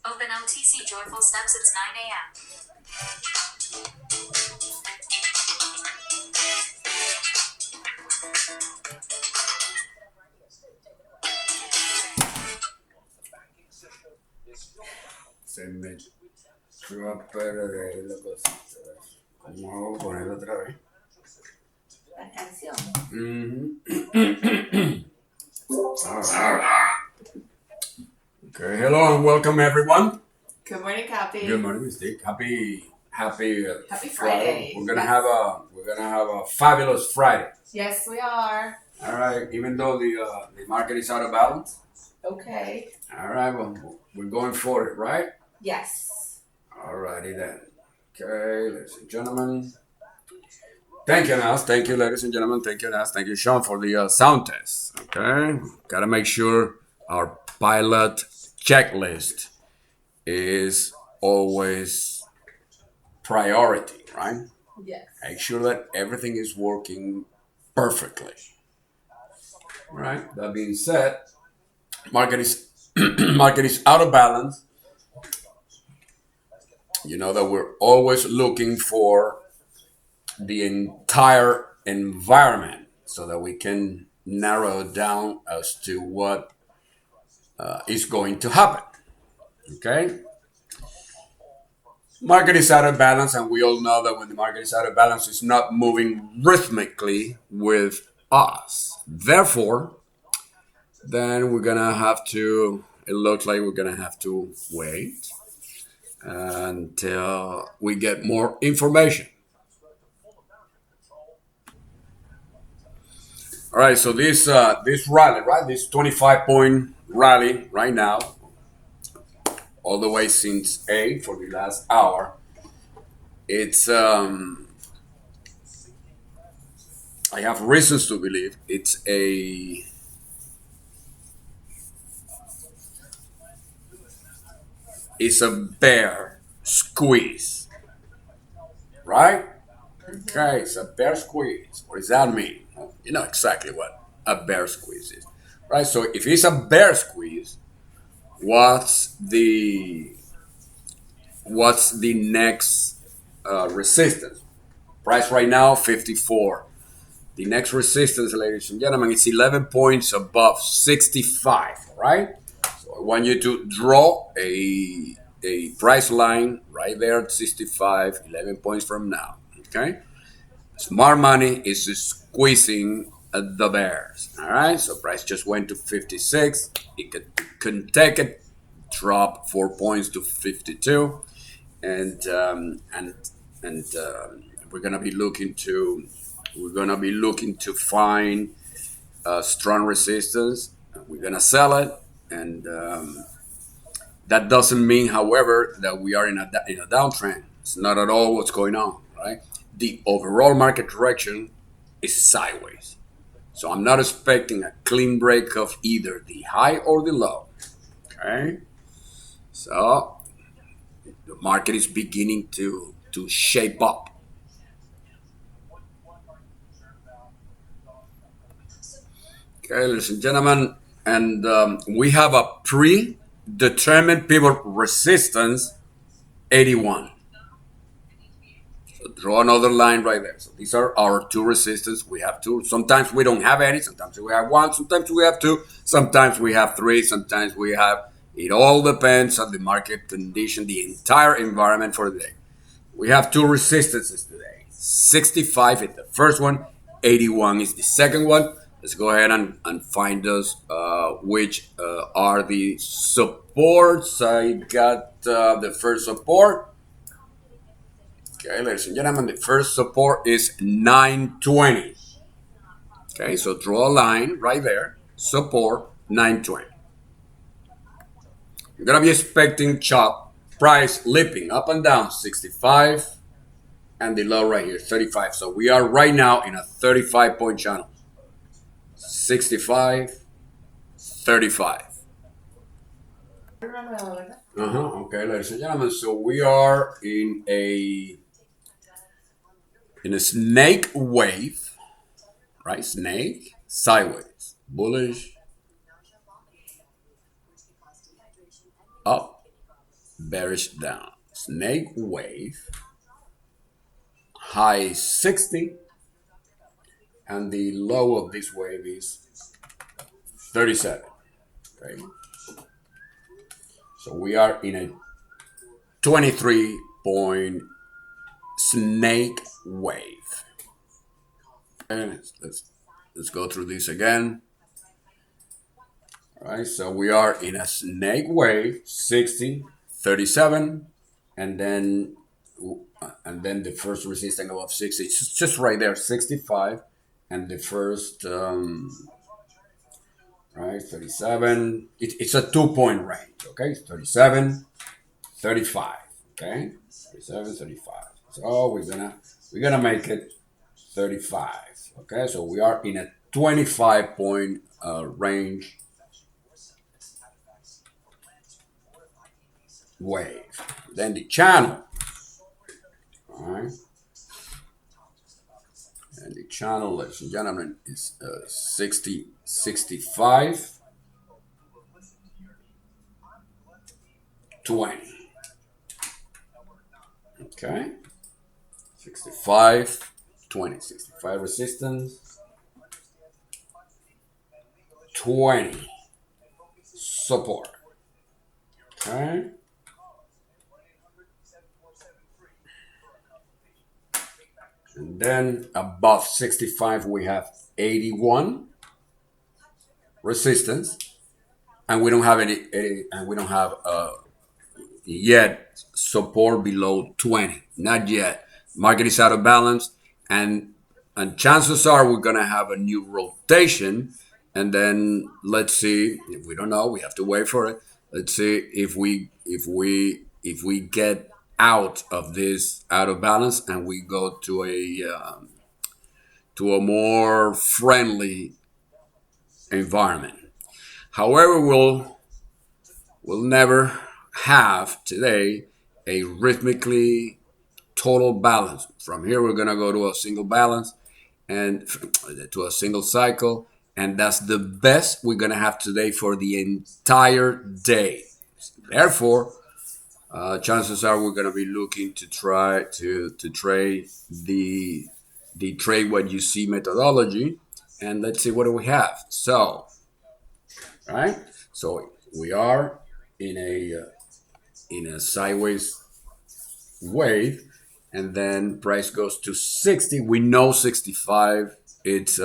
Open OTC Joyful Steps. It's 9 a.m. Se me echó a perder la cosita. Vamos a poner otra vez. La canción. Okay, hello and welcome everyone. Good morning, Capi. Good morning, Mystique. Happy Friday. We're gonna have a fabulous Friday. Yes, we are. All right, even though the market is out of balance. Okay. All right, well, we're going for it, right? Yes. All righty then. Okay, ladies and gentlemen. Thank you, Nas. Thank you, ladies and gentlemen. Thank you, Nas. Thank you, Sean, for the sound test. Okay, gotta make sure our pilot checklist is always priority, right? Yes. Make sure that everything is working perfectly. All right. That being said, market is market is out of balance. You know that we're always looking for the entire environment so that we can narrow down as to what is going to happen. Okay? Market is out of balance, and we all know that when the market is out of balance, it's not moving rhythmically with us. Therefore, then we're gonna have to. It looks like we're gonna have to wait until we get more information. All right, so this rally, right? This 25-point rally right now, all the way since 8 for the last hour. It's I have reasons to believe it's a bear squeeze, right? Okay, it's a bear squeeze. What does that mean? Well, you know exactly what a bear squeeze is, right? So if it's a bear squeeze, what's the next resistance? Price right now 54. The next resistance, ladies and gentlemen, is 11 points above 65. Right? So I want you to draw a price line right there at 65, 11 points from now. Okay. Smart money is squeezing the bears. All right. So price just went to 56. It can take it, drop 4 points to 52, and we're gonna be looking to find strong resistance. We're gonna sell it, and that doesn't mean, however, that we are in a downtrend. It's not at all what's going on, right? The overall market direction is sideways. So I'm not expecting a clean break of either the high or the low. Okay? So the market is beginning to shape up. Okay, ladies and gentlemen, and we have a predetermined pivot resistance 81. So draw another line right there. So these are our two resistance. We have two. Sometimes we don't have any. Sometimes we have one. Sometimes we have two. Sometimes we have three. Sometimes we have. It all depends on the market condition, the entire environment for the day. We have two resistances today. 65 is the first one. 81 is the second one. Let's go ahead and find those which are the supports. I got the first support. Okay, ladies and gentlemen, the first support is 920. Okay, so draw a line right there. Support 920. You're gonna be expecting chop price leaping up and down 65 and the low right here 35. So we are right now in a 35 point channel. 65, 35. Okay, ladies and gentlemen. So we are in a snake wave, right? Snake sideways, bullish, up, bearish down. Snake wave, high 60, and the low of this wave is 37. Okay, so we are in a 23 point snake wave. And let's go through this again. All right, so we are in a snake wave, 60, 37, and then the first resistance above 60. It's just right there, 65, and the first right, 37. It's a 2 point range. Okay, 37, 35. Okay, 37, 35. So we're gonna make it 35. Okay, so we are in a 25 point range wave. Then the channel. All right. And the channel, ladies and gentlemen, is 60, 65, 20. Okay. 65, 20. 65 resistance. 20 support. Okay. And then above 65, we have 81 resistance, and we don't have yet support below 20. Not yet. Market is out of balance, and chances are we're gonna have a new rotation, and then let's see. If we don't know, we have to wait for it. Let's see if we get out of this out of balance and we go to a more friendly environment. However, we'll never have today a rhythmically total balance. From here, we're gonna go to a single balance and to a single cycle, and that's the best we're gonna have today for the entire day. Therefore, chances are we're going to be looking to try to trade the trade what you see methodology, and let's see what do we have. So, right? So we are in a sideways wave, and then price goes to 60. We know 65. It's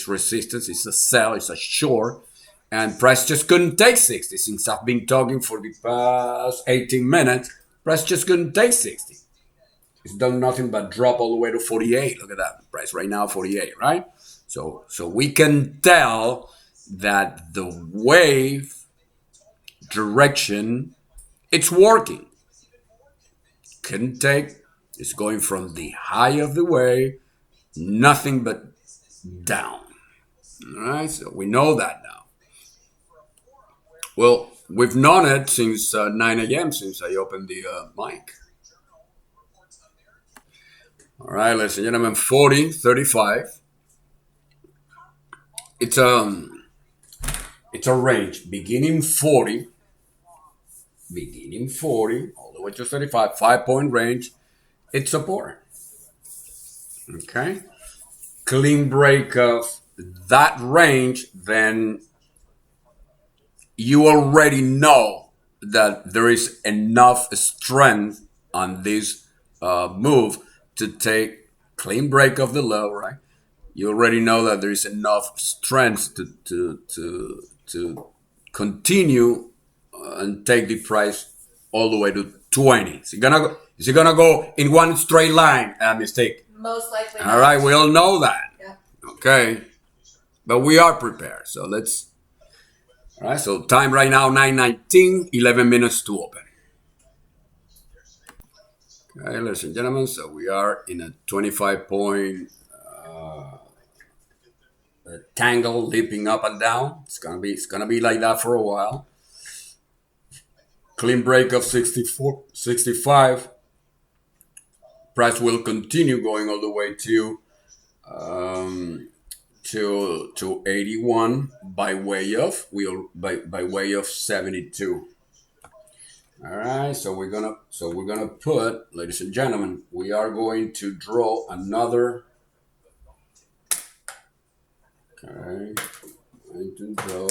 resistance. It's a sell. It's a short. And price just couldn't take 60. Since I've been talking for the past 18 minutes, price just couldn't take 60. It's done nothing but drop all the way to 48. Look at that. Price right now, 48, right? So we can tell that the wave direction, it's working. Couldn't take. It's going from the high of the wave, nothing but down. All right, so we know that now. Well, we've known it since 9 a.m. since I opened the mic. All right, ladies and gentlemen, 40, 35. It's a range beginning 40, all the way to 35, 5 point range. It's support. Okay, clean break of that range, then you already know that there is enough strength on this move to take clean break of the low, right? You already know that there is enough strength to continue and take the price all the way to 20. Is it gonna go in one straight line? A mistake. Most likely. All right, we all know that. Yeah. Okay, but we are prepared. So let's All right, so time right now 9:19, 11 minutes to open. Okay, ladies and gentlemen, so we are in a 25-point tangle, leaping up and down. It's gonna be like that for a while. Clean break of 64, 65. Price will continue going all the way um, to 81 by way of 72. All right, so we're gonna put, ladies and gentlemen, we are going to draw another. Okay, going to draw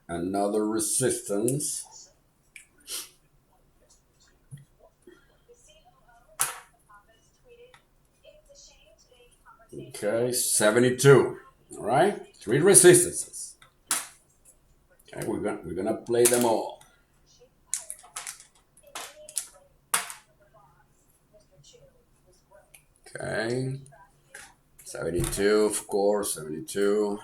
another resistance. Okay, 72. All right, three resistances. Okay, we're gonna play them all. Okay, 72, of course, 72.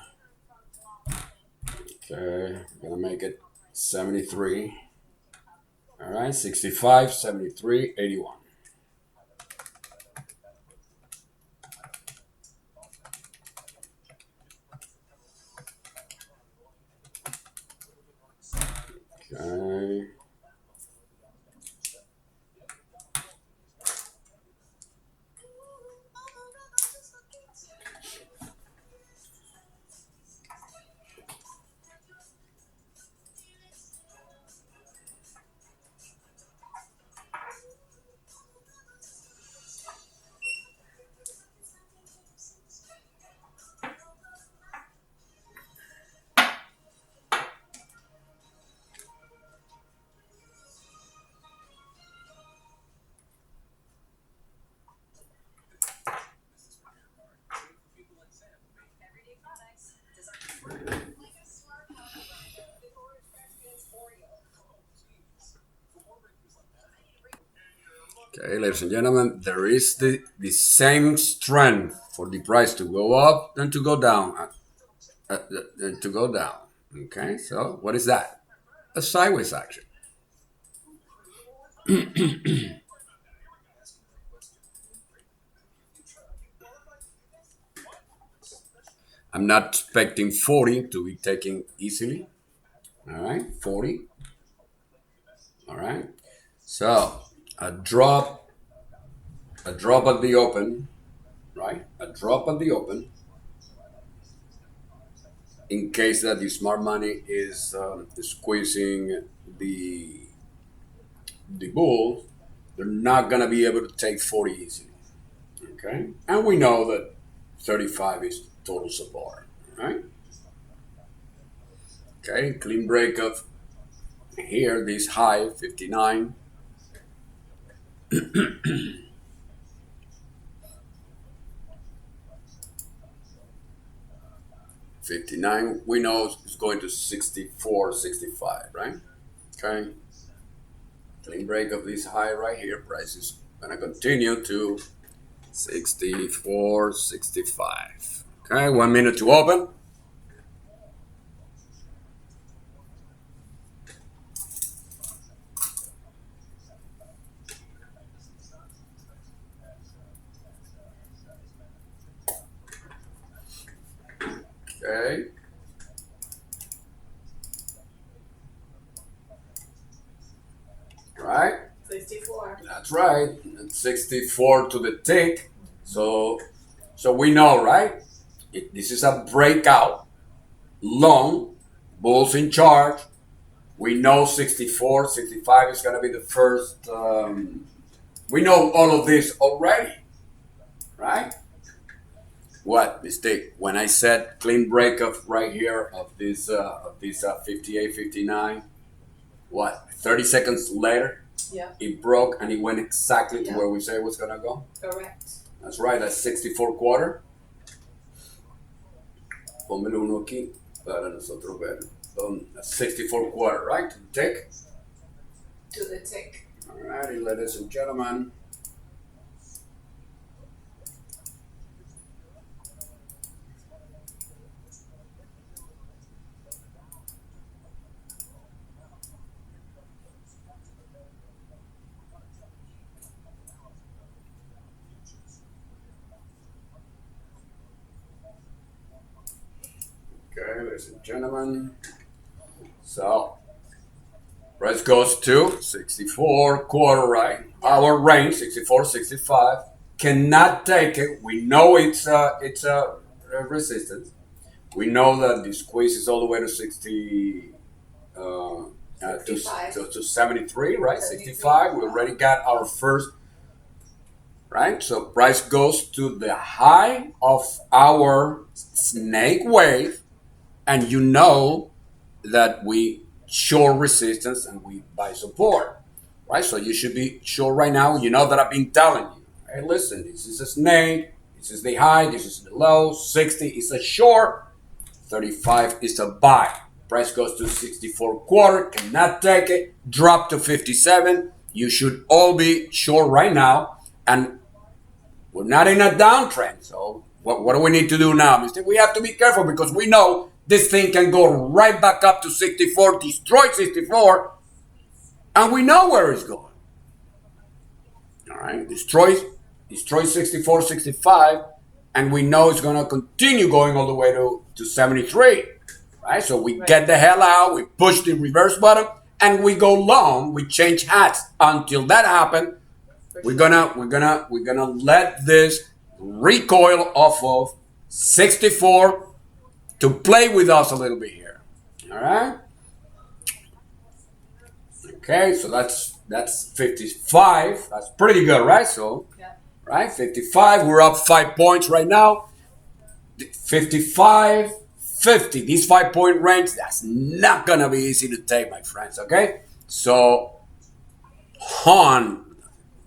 Okay, we're gonna make it 73. All right, 65, 73, 81. Okay. Okay, ladies and gentlemen, there is the same strength for the price to go up than to go down. Than to go down. Okay, so what is that? A sideways action. I'm not expecting 40 to be taken easily. All right, 40. All right. So a drop, a drop at the open, right? A drop at the open. In case that the smart money is squeezing the bull, they're not gonna be able to take 40 easily. Okay, and we know that 35 is total support. Right? Okay, clean break of here, this high 59. 59, we know it's going to 64, 65, right? Okay. Clean break of this high right here. Price is gonna continue to 64, 65. Okay, 1 minute to open. Okay. Right? 64. That's right. 64 to the tick. So we know, right? This is a breakout. Long. Bulls in charge. We know 64, 65 is going to be the first. We know all of this already, right? What mistake? When I said clean break of right here of this 58, 59, what? 30 seconds later, Yeah. it broke and it went exactly to Yeah. where we say it was going to go. Correct. That's right. That's 64 quarter. Pónmelo uno aquí para nosotros ver. 64 quarter, right? To the tick. To the tick. Alrighty, ladies and gentlemen. ladies and gentlemen. So price goes to 64 quarter, right? Our range 64, 65. Cannot take it. We know it's a resistance. We know that the squeeze is all the way to 60. To 73, right? 65. We already got our first, right? So price goes to the high of our snake wave, and you know that we show resistance and we buy support, right? So you should be sure right now. You know that I've been telling you. Hey, listen, this is a snake. This is the high. This is the low. 60 is a short. 35 is a buy. Price goes to 64 quarter. Cannot take it. Drop to 57. You should all be sure right now. And we're not in a downtrend. So what do we need to do now, Mister? We have to be careful because we know this thing can go right back up to 64, destroy 64, and we know where it's going. All right, destroy 64, 65, and we know it's going to continue going all the way to 73. Right, so we get the hell out, we push the reverse button, and we go long. We change hats. Until that happens, we're gonna let this recoil off of 64 to play with us a little bit here. All right. Okay, so that's 55. That's pretty good, right? So, right, 55. We're up 5 points right now. 55, 50. These 5 point range. That's not gonna be easy to take, my friends. Okay, so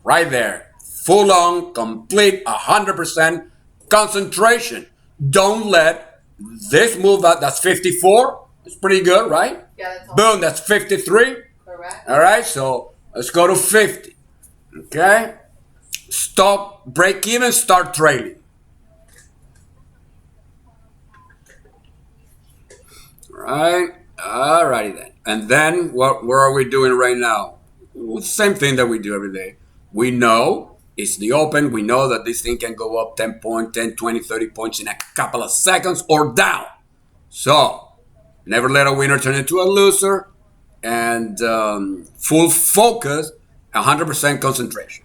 right there, full on, complete, 100% concentration. Don't let this move out. That's 54. It's pretty good, right? Yeah, that's all. Boom, that's 53. Correct. All right, so let's go to 50. Okay, stop, break even, start trading. All righty then. And then what are we doing right now? Well, same thing that we do every day. We know it's the open. We know that this thing can go up 10 points, 10, 20, 30 points in a couple of seconds or down. So never let a winner turn into a loser, and full focus, 100% concentration.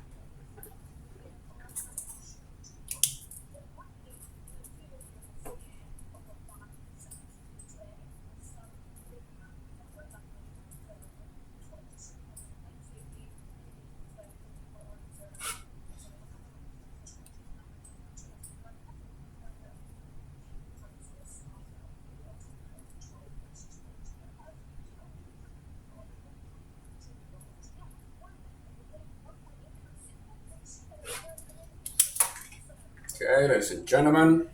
Okay, ladies and gentlemen.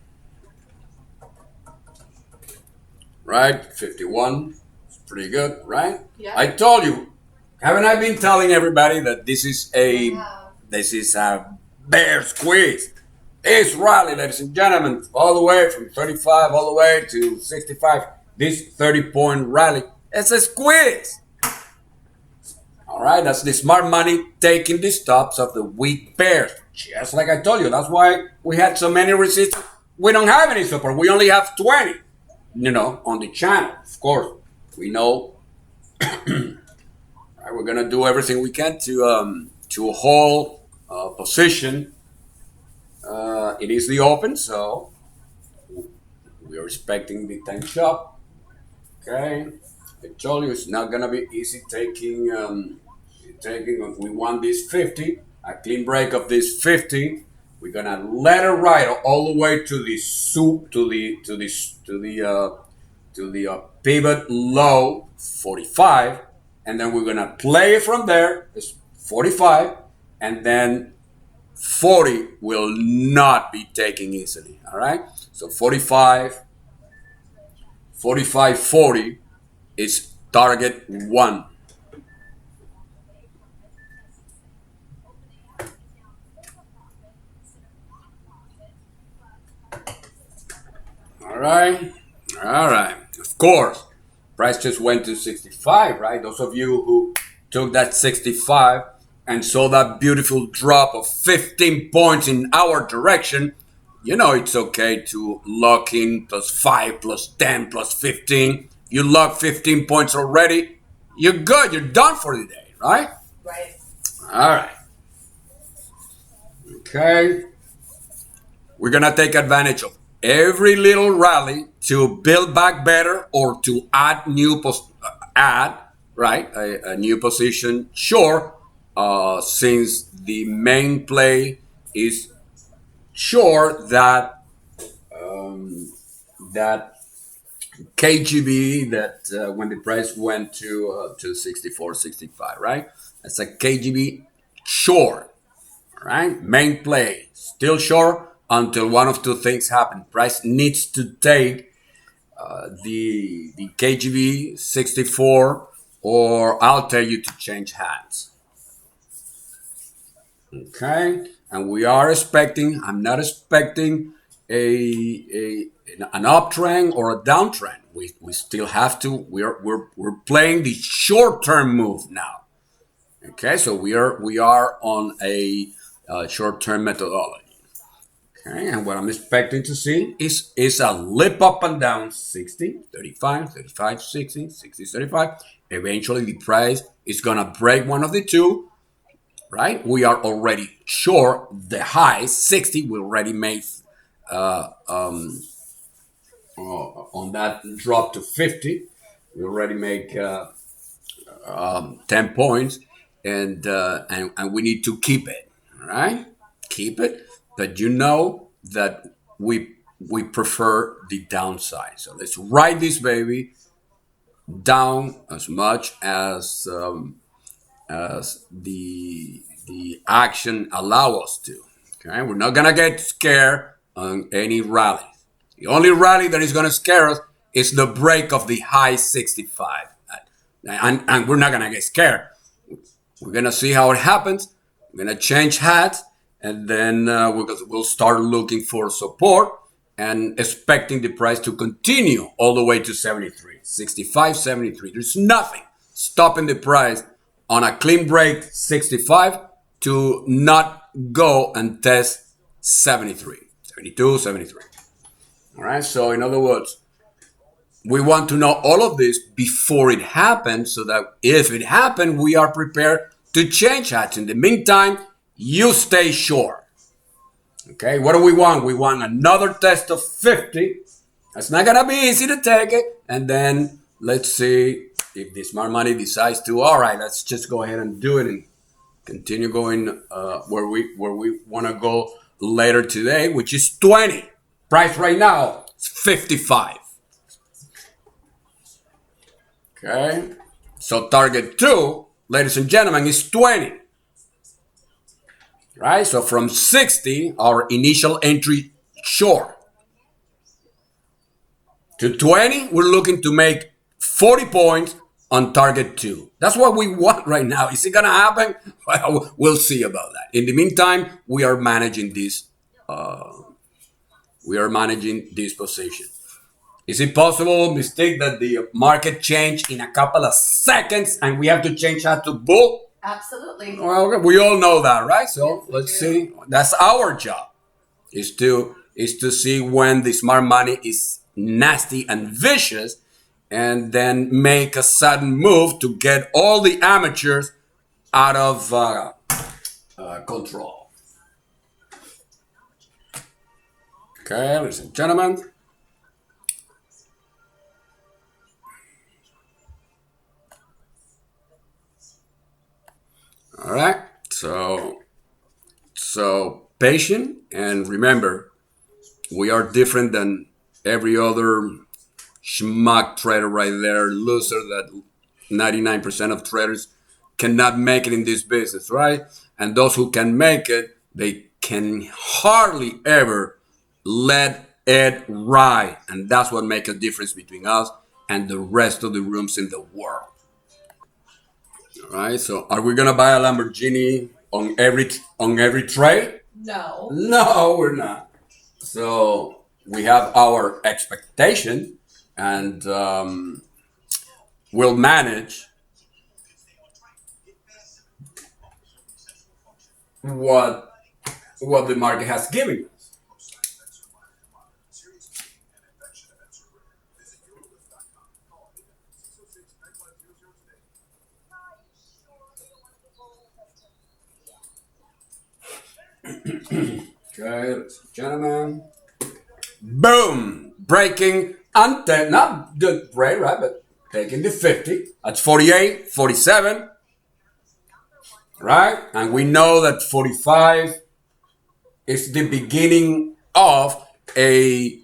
Right, 51. It's pretty good, right? Yeah. I told you. Haven't I been telling everybody that this is a bear squeeze? This rally, ladies and gentlemen, all the way from 35 all the way to 65. This 30-point rally, it's a squeeze. All right, that's the smart money taking the stops of the weak bears. Just like I told you, that's why we had so many resistance. We don't have any support. We only have 20, on the channel. Of course, we know. Right, we're gonna do everything we can to hold position. It is the open, so we are expecting the 10 shot. Okay, I told you it's not gonna be easy taking. We want this 50, a clean break of this 50. We're gonna let it ride all the way to the pivot low 45, and then we're gonna play it from there. It's 45, and then 40 will not be taken easily. All right, so 45, 40 is target 1. All right. Of course, price just went to 65, right? Those of you who took that 65 and saw that beautiful drop of 15 points in our direction, you know it's okay to lock in plus 5, plus 10, plus 15. You lock 15 points already. You're good. You're done for the day, right? Right. All right. Okay. We're going to take advantage of every little rally to build back better or to add add, right, a new position. Sure, since the main play is sure that that KGB that when the price went to 64, 65, right? That's a KGB short, right? Main play still short until one of two things happen. Price needs to take the KGB 64, or I'll tell you to change hands. Okay, and we are expecting. I'm not expecting a an uptrend or a downtrend. We still have to. We're playing the short term move now. Okay, so we are on a short term methodology. Okay, and what I'm expecting to see is a lip up and down 60, 35, 35, 60, 60, 35. Eventually, the price is gonna break one of the two, right? We are already sure the high 60 we already made on that drop to 50. We already make 10 points, and we need to keep it, right? Keep it, but you know that we prefer the downside. So let's ride this baby down as much as the action allow us to. Okay, we're not gonna get scared on any rally. The only rally that is gonna scare us is the break of the high 65, and we're not gonna get scared. We're gonna see how it happens. We're gonna change hats, and then we'll start looking for support and expecting the price to continue all the way to 73, 65, 73. There's nothing stopping the price on a clean break 65 to not go and test 73, 72, 73. All right. So in other words, we want to know all of this before it happens so that if it happened, we are prepared to change hats. In the meantime, you stay sure. Okay, what do we want? We want another test of 50. It's not going to be easy to take it. And then let's see if the smart money decides to, all right, let's just go ahead and do it and continue going where we want to go later today, which is 20. Price right now is 55. Okay, so target 2, ladies and gentlemen, is 20. Right, so from 60, our initial entry short, to 20, we're looking to make 40 points on target 2. That's what we want right now. Is it gonna happen? Well, we'll see about that. In the meantime, we are managing this. We are managing this position. Is it possible, mistake, that the market change in a couple of seconds and we have to change that to bull? Absolutely. Well, we all know that, right? So let's see. That's our job, is to see when the smart money is nasty and vicious, and then make a sudden move to get all the amateurs out of control. Okay, ladies and gentlemen. All right. So patient, and remember, we are different than every other schmuck trader right there, loser that 99% of traders cannot make it in this business, right? And those who can make it, they can hardly ever let it ride. And that's what makes a difference between us and the rest of the rooms in the world. All right. So are we gonna buy a Lamborghini on every trade? No. No, we're not. So we have our expectation, and we'll manage what what the market has given us. Okay, ladies and gentlemen. Boom! Breaking ante, not good break, right? But taking the 50. That's 48, 47, right? And we know that 45 is the beginning of a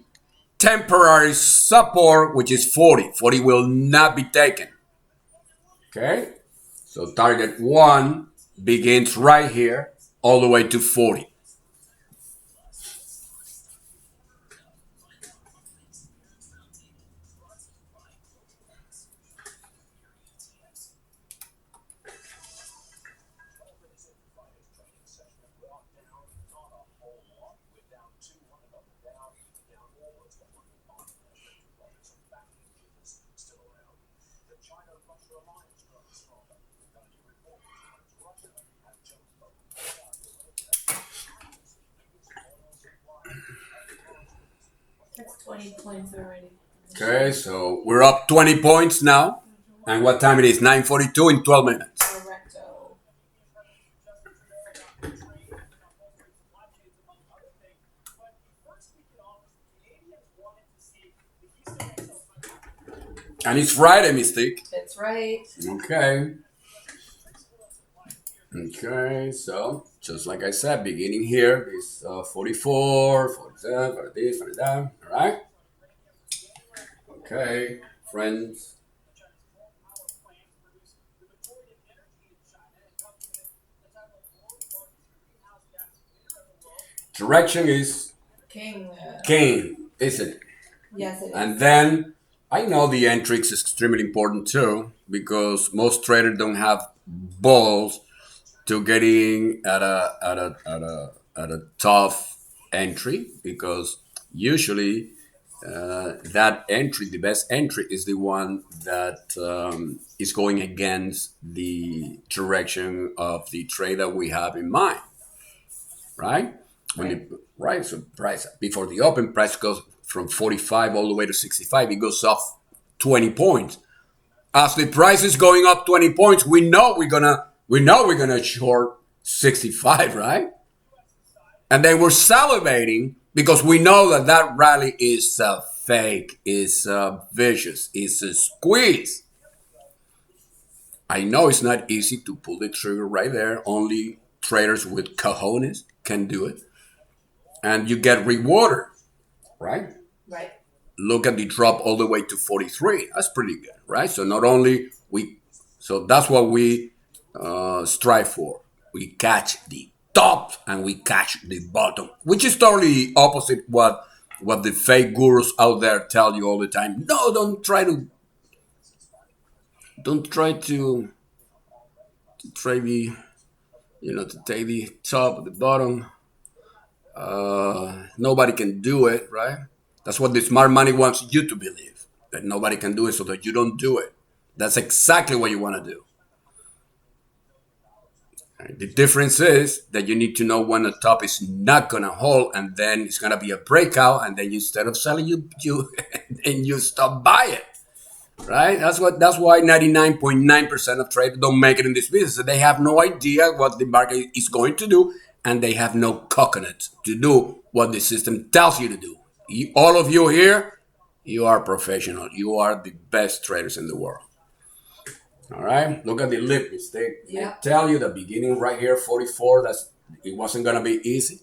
temporary support, which is 40. 40 will not be taken. Okay? So target 1 begins right here all the way to 40. That's 20 points already. Okay, so we're up 20 points now. And what time it is? 9:42 in 12 minutes. Correcto. And it's Friday, Mystique. That's right. Okay. Okay, so just like I said, beginning here is 44, 47, 40 this, 40 that. All right. Okay, friends. Direction is King. king, is it? Yes, it is. And then I know the entry is extremely important too because most traders don't have balls to getting at a tough entry because usually that entry, the best entry, is the one that is going against the direction of the trade that we have in mind, right? When the right, so price before the open price goes from 45 all the way to 65, it goes off 20 points. As the price is going up 20 points, we know we're gonna short 65, right? And then we're salivating because we know that that rally is fake, is vicious, is a squeeze. I know it's not easy to pull the trigger right there. Only traders with cojones can do it, and you get rewarded, right? Right. Look at the drop all the way to 43. That's pretty good, right? So not only so that's what we strive for. We catch the top and we catch the bottom, which is totally opposite what the fake gurus out there tell you all the time. No, don't try to try the to take the top or the bottom. Nobody can do it, right? That's what the smart money wants you to believe, that nobody can do it so that you don't do it. That's exactly what you want to do. Right? The difference is that you need to know when the top is not gonna hold, and then it's gonna be a breakout, and then instead of selling, you and you stop buying. Right? That's why 99.9% of traders don't make it in this business. They have no idea what the market is going to do, and they have no coconut to do what the system tells you to do. All of you here, you are professional. You are the best traders in the world. All right. Look at the lip mistake. Yeah. I tell you the beginning right here, 44. It wasn't gonna be easy.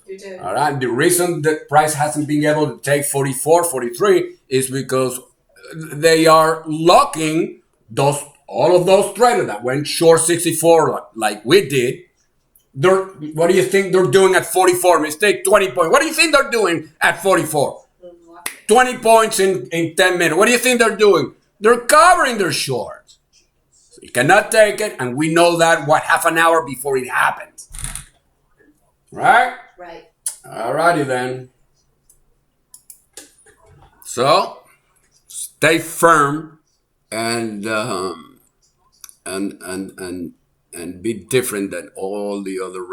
You did. All right. The reason that price hasn't been able to take 44, 43 is because they are locking all of those traders that went short 64 like we did. What do you think they're doing at 44? Mistake 20 points. What do you think they're doing at 44? 20 points in 10 minutes. What do you think they're doing? They're covering their shorts. So you cannot take it, and we know that half an hour before it happens. Right? Right. Alrighty then. So stay firm and be different than all the other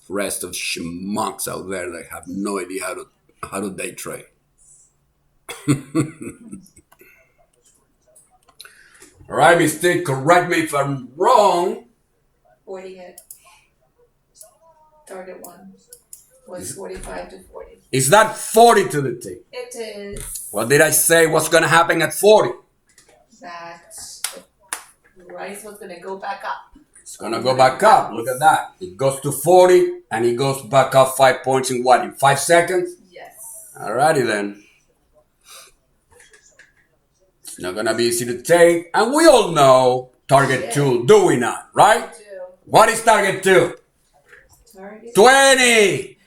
rest of schmucks out there that have no idea how to day trade. All right, Mystique, correct me if I'm wrong. 40 hit. Target 1. was 45 to 40. Is that 40 to the tick? It is What did I say? What's going to happen at 40? that the price was going to go back up. It's going to go back up. Look at that. It goes to 40 and it goes back up 5 points in what? In 5 seconds? Yes. Alrighty then. It's not going to be easy to take. And we all know target 2, do we not? Right? What is target 2? Target 20.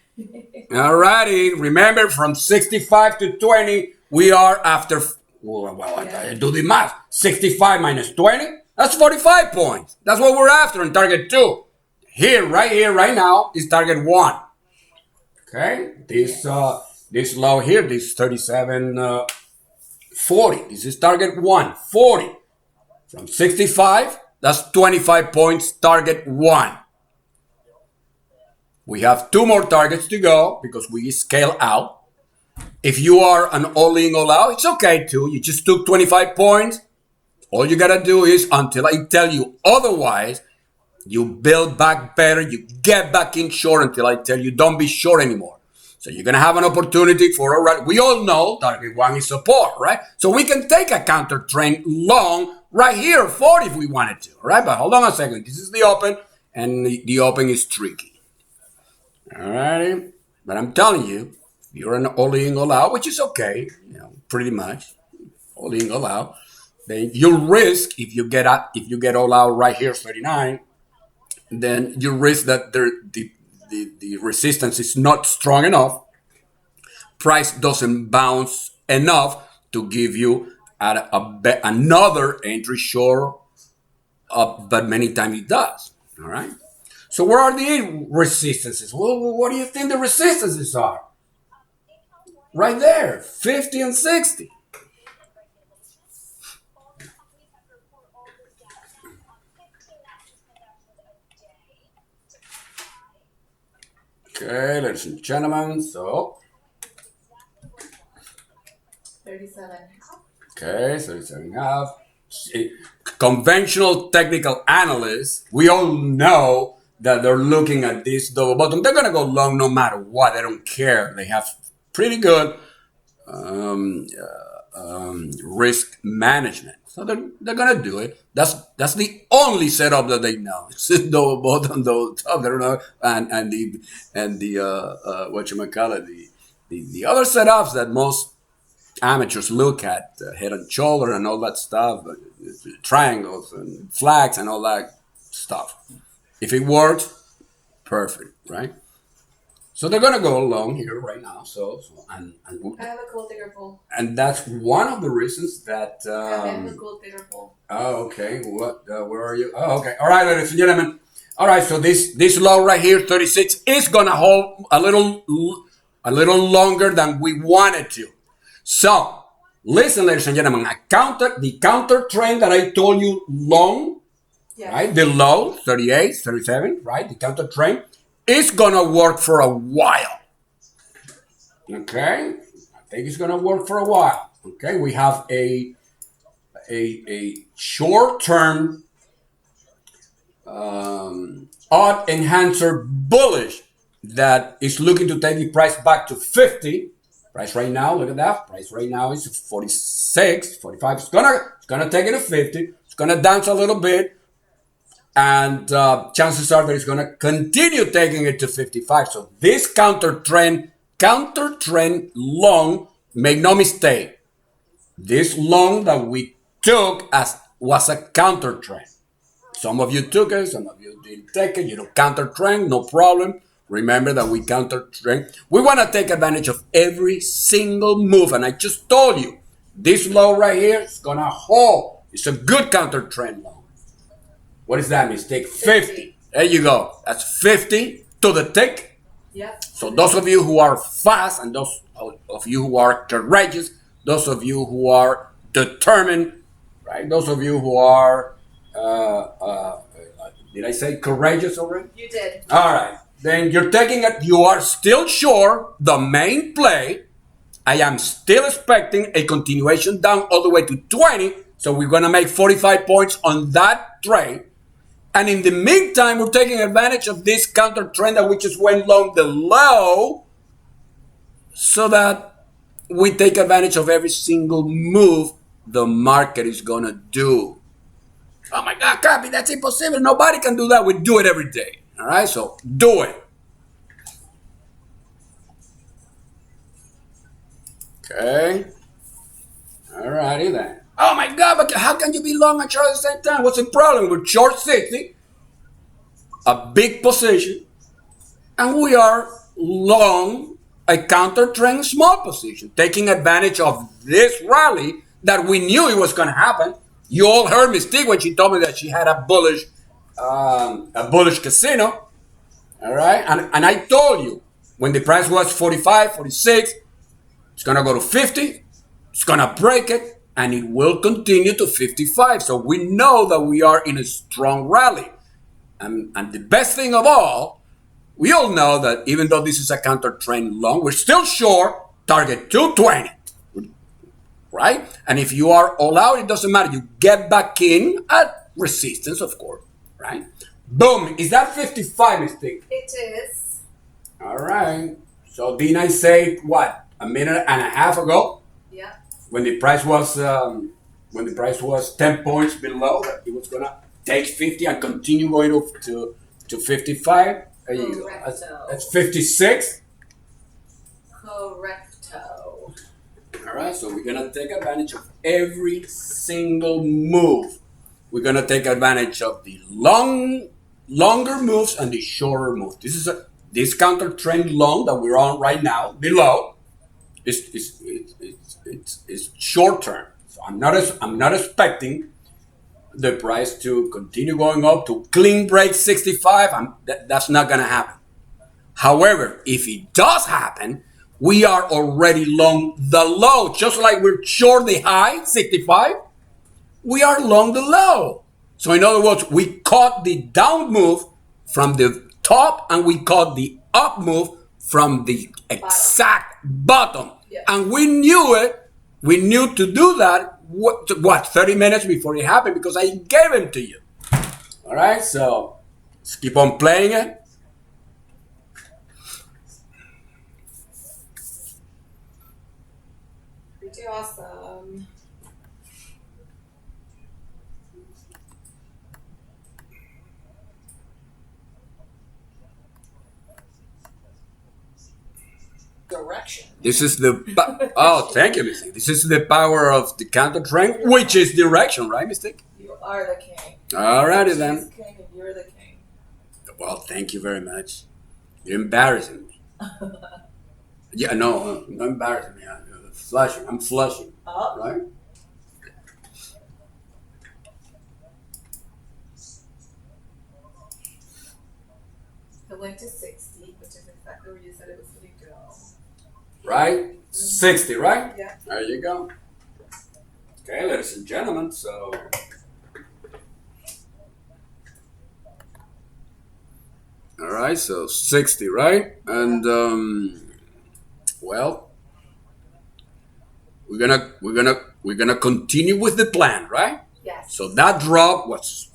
Alrighty. Remember, from 65 to 20, we are after, I do the math. 65 minus 20, that's 45 points. That's what we're after in target 2. Here, right now, is target 1. Okay? This low here, this 37, 40. This is target 1, 40. From 65, that's 25 points, target 1. We have 2 more targets to go because we scale out. If you are an all-in, all-out, it's okay too. You just took 25 points. All you gotta do is, until I tell you otherwise, you build back better, you get back in short until I tell you don't be short anymore. So you're gonna have an opportunity for a run. We all know target 1 is support, right? So we can take a counter trend long right here, 40 if we wanted to, right? But hold on a second. This is the open, and the open is tricky. Alrighty, but I'm telling you, you're an all-in, all-out, which is okay, pretty much all-in, all-out. Then you risk if you get all out right here, 39. Then you risk that the resistance is not strong enough. Price doesn't bounce enough to give you another entry short, but many times it does. All right. So where are the resistances? Well, what do you think the resistances are? Right there, 50 and 60. Okay, ladies and gentlemen, so. 37. Okay, 37.5. Conventional technical analysts, we all know that they're looking at this double bottom. They're going to go long no matter what. They don't care. They have pretty good risk management. So they're going to do it. That's the only setup that they know. It's double bottom, double top. They don't know. And the whatchamacallit, the other setups that most amateurs look at, head and shoulder and all that stuff, triangles and flags and all that stuff. If it works, perfect, right? So they're gonna go along here right now. I have a gold digger pool. And that's one of the reasons that. I have a gold digger pool. Oh, okay. What? Where are you? Oh, okay. All right, ladies and gentlemen. All right. So this low right here, 36, is gonna hold a little longer than we wanted to. So listen, ladies and gentlemen. The counter trend that I told you long. Yes. Right, the low, 38, 37, right? The counter trend is going to work for a while. Okay? I think it's going to work for a while. Okay? We have a short-term odd enhancer bullish that is looking to take the price back to 50. Price right now, look at that. Price right now is 46, 45. It's gonna take it to 50. It's going to dance a little bit. And chances are that it's going to continue taking it to 55. So this counter trend long, make no mistake, this long that we took was a counter trend. Some of you took it, some of you didn't take it. You know, counter trend, no problem. Remember that we counter trend. We want to take advantage of every single move. And I just told you, this low right here is going to hold. It's a good counter trend long. What does that mean? Take 50. There you go. That's 50 to the tick. Yep. So those of you who are fast and those of you who are courageous, those of you who are determined, right? Those of you who are, did I say courageous already? You did. All right. Then you're taking it. You are still sure the main play. I am still expecting a continuation down all the way to 20. So we're going to make 45 points on that trade. And in the meantime, we're taking advantage of this counter trend that we just went long the low so that we take advantage of every single move the market is going to do. Oh my God, Capi, that's impossible. Nobody can do that. We do it every day. All right, so do it. Okay. All righty then. Oh my God, but how can you be long and short at the same time? What's the problem? We're short 60, a big position, and we are long a counter trend small position, taking advantage of this rally that we knew it was going to happen. You all heard Mystique when she told me that she had a bullish casino. All right, and I told you when the price was 45, 46, it's going to go to 50. It's going to break it, and it will continue to 55. So we know that we are in a strong rally. And the best thing of all, we all know that even though this is a counter trend long, we're still short target 220, right? And if you are all out, it doesn't matter. You get back in at resistance, of course, right? Boom. Is that 55 Mystique? It is. All right. So didn't I say what, a minute and a half ago? Yeah. When the price was 10 points below, that it was gonna take 50 and continue going to 55. There you go. That's 56. Correcto. All right, so we're gonna take advantage of every single move. We're gonna take advantage of the longer moves and the shorter moves. This counter trend long that we're on right now below. It's short term. So I'm not expecting the price to continue going up to clean break 65. That's not gonna happen. However, if it does happen, we are already long the low. Just like we're short the high 65, we are long the low. So in other words, we caught the down move from the top and we caught the up move from the exact bottom. Yeah. And we knew it. We knew to do that, 30 minutes before it happened because I gave it to you. All right, so let's keep on playing it. Pretty awesome. Direction. This is oh, thank you, Mystique. This is the power of the counter trend, which is direction, right, Mystique? You are the king. Alrighty then. She's king and you're the king. Well, thank you very much. You're embarrassing me. Yeah, no, not embarrassing me. I'm flushing. I'm flushing. Up. Right? It went to 60, which is exactly where you said it was going to go. Right? 60, right? Yeah. There you go. Okay, ladies and gentlemen, so. All right, so 60, right? And well, we're gonna continue with the plan, right? Yes. So that drop was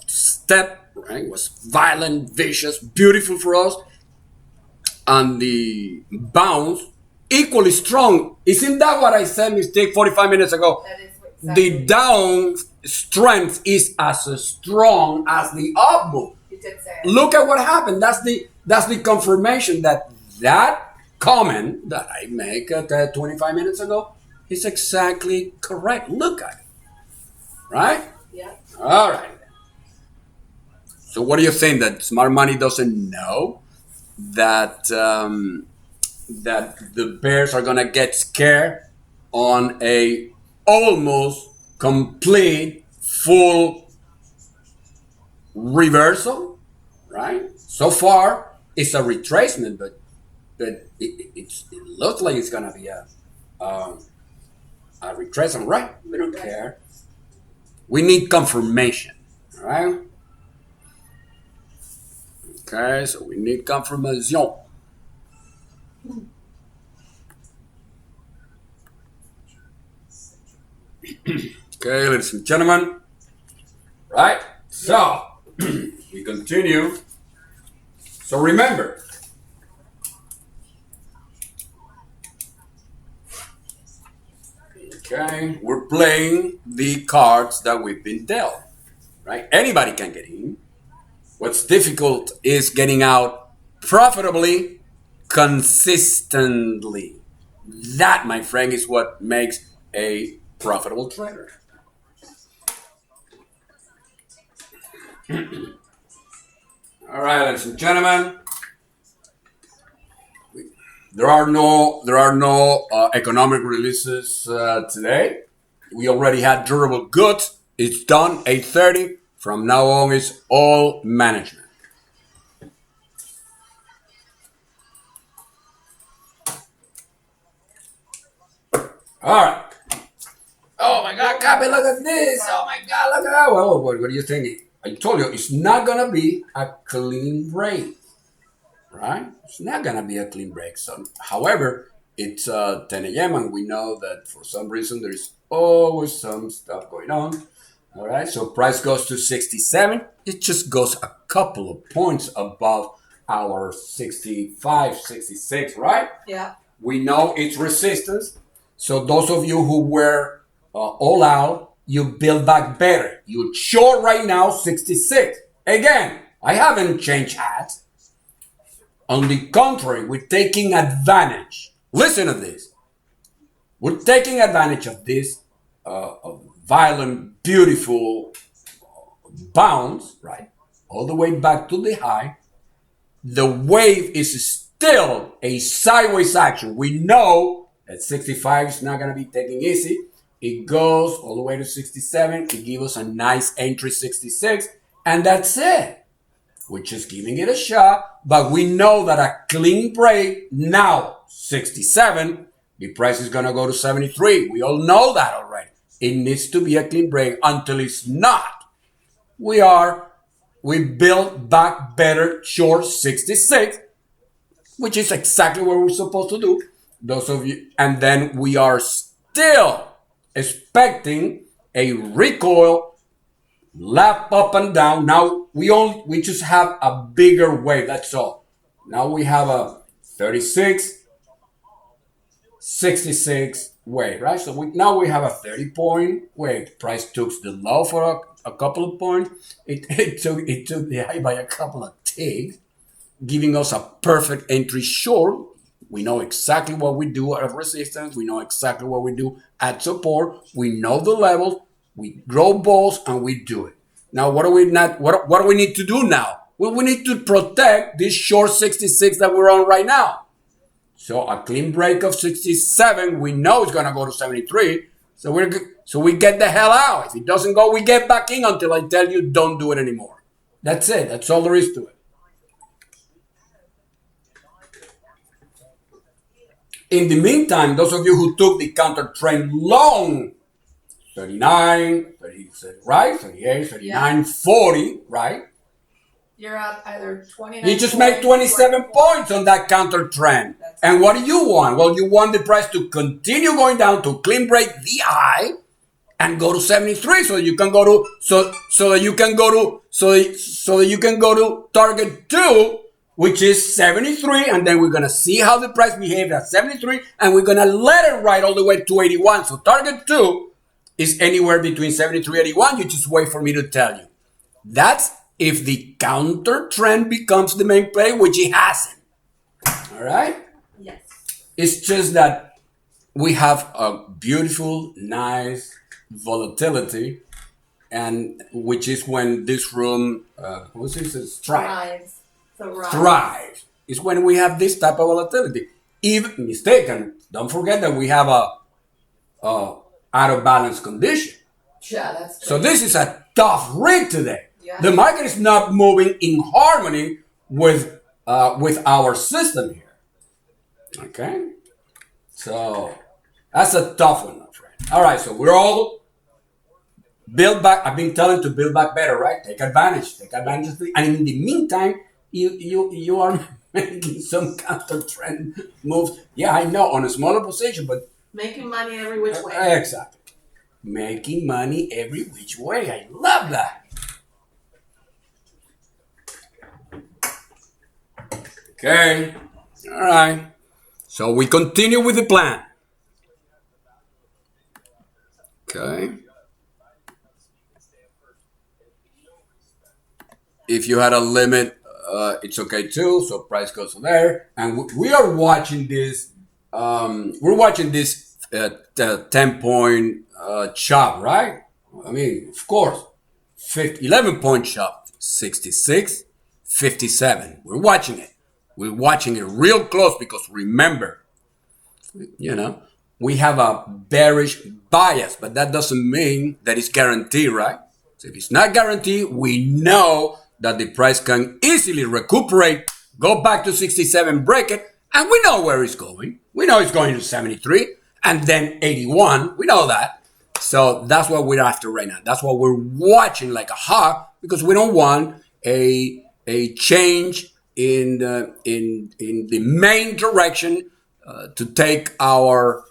right? Was violent, vicious, beautiful for us, and the bounce equally strong. Isn't that what I said? Mystique 45 minutes ago. That is exactly. The down strength is as strong as the up move. You did say it. Look at what happened. That's the confirmation that comment that I make at 25 minutes ago is exactly correct. Look at it. Right? Yeah. All right. So what do you think, that smart money doesn't know that that the bears are gonna get scared on a almost complete full reversal, right? So far, it's a retracement, but it looks like it's gonna be a retracement, right? We don't care. We need confirmation, all right? Okay, so we need confirmation. Okay, ladies and gentlemen, right? So we continue. So remember, okay, we're playing the cards that we've been dealt, right? Anybody can get in. What's difficult is getting out profitably, consistently. That, my friend, is what makes a profitable trader. All right, ladies and gentlemen, there are no economic releases today. We already had durable goods. It's done 8:30. From now on, it's all management. All right. Oh my God, Capi, look at this. Oh my God, look at that. Well, what are you thinking? I told you, it's not going to be a clean break, right? It's not going to be a clean break. So, however, it's 10 a.m. and we know that for some reason there's always some stuff going on. All right, so price goes to 67. It just goes a couple of points above our 65, 66, right? Yeah. We know it's resistance. So those of you who were all out, you build back better. You short right now 66. Again, I haven't changed hats. On the contrary, we're taking advantage. Listen to this. We're taking advantage of this violent, beautiful bounce, right? All the way back to the high. The wave is still a sideways action. We know that 65 is not going to be taken easy. It goes all the way to 67. It gives us a nice entry 66. And that's it. We're just giving it a shot. But we know that a clean break now, 67, the price is going to go to 73. We all know that already. It needs to be a clean break. Until it's not, we built back better short 66, which is exactly what we're supposed to do. Those of you, and then we are still expecting a recoil, lap up and down. Now we just have a bigger wave. That's all. Now we have a 36, 66 wave, right? So now we have a 30-point wave. Price took the low for a couple of points. It took the high by a couple of ticks, giving us a perfect entry short. We know exactly what we do at resistance. We know exactly what we do at support. We know the levels. We grow balls and we do it. Now, what do we need to do now? Well, we need to protect this short 66 that we're on right now. So a clean break of 67, we know it's going to go to 73. So we get the hell out. If it doesn't go, we get back in until I tell you don't do it anymore. That's it. That's all there is to it. In the meantime, those of you who took the counter trend long, 39, 30, right? 38, 39, yeah. 40, right? You're up either 29. You just make 27 points on that counter trend. And what do you want? Well, you want the price to continue going down to clean break the high and go to 73 so you can go to that you can go to target 2, which is 73, and then we're going to see how the price behaves at 73, and we're going to let it ride all the way to 81. So target 2 is anywhere between 73 and 81. You just wait for me to tell you. That's if the counter trend becomes the main play, which it hasn't. All right? Yes. It's just that we have a beautiful, nice volatility, and which is when this room, thrives. Thrives. It's when we have this type of volatility. Even mistaken, don't forget that we have a out of balance condition. Yeah, that's great. So this is a tough read today. Yeah. The market is not moving in harmony with our system here. Okay, so that's a tough one, my friend. All right, so we're all build back. I've been telling to build back better, right? Take advantage of it. And in the meantime, you are making some counter trend moves. Yeah, I know, on a smaller position, but making money every which way. Exactly, making money every which way. I love that. Okay. All right. So we continue with the plan. Okay. If you had a limit, it's okay too. So price goes there, and we are watching this. We're watching this 10 point chop, right? I mean, of course, 11 point chop, 66, 57. We're watching it. We're watching it real close because remember, you know, we have a bearish bias, but that doesn't mean that it's guaranteed, right? So if it's not guaranteed, we know that the price can easily recuperate, go back to 67, break it, and we know where it's going. We know it's going to 73 and then 81. We know that. So that's what we're after right now. That's what we're watching like a hawk because we don't want a change in the main direction to take our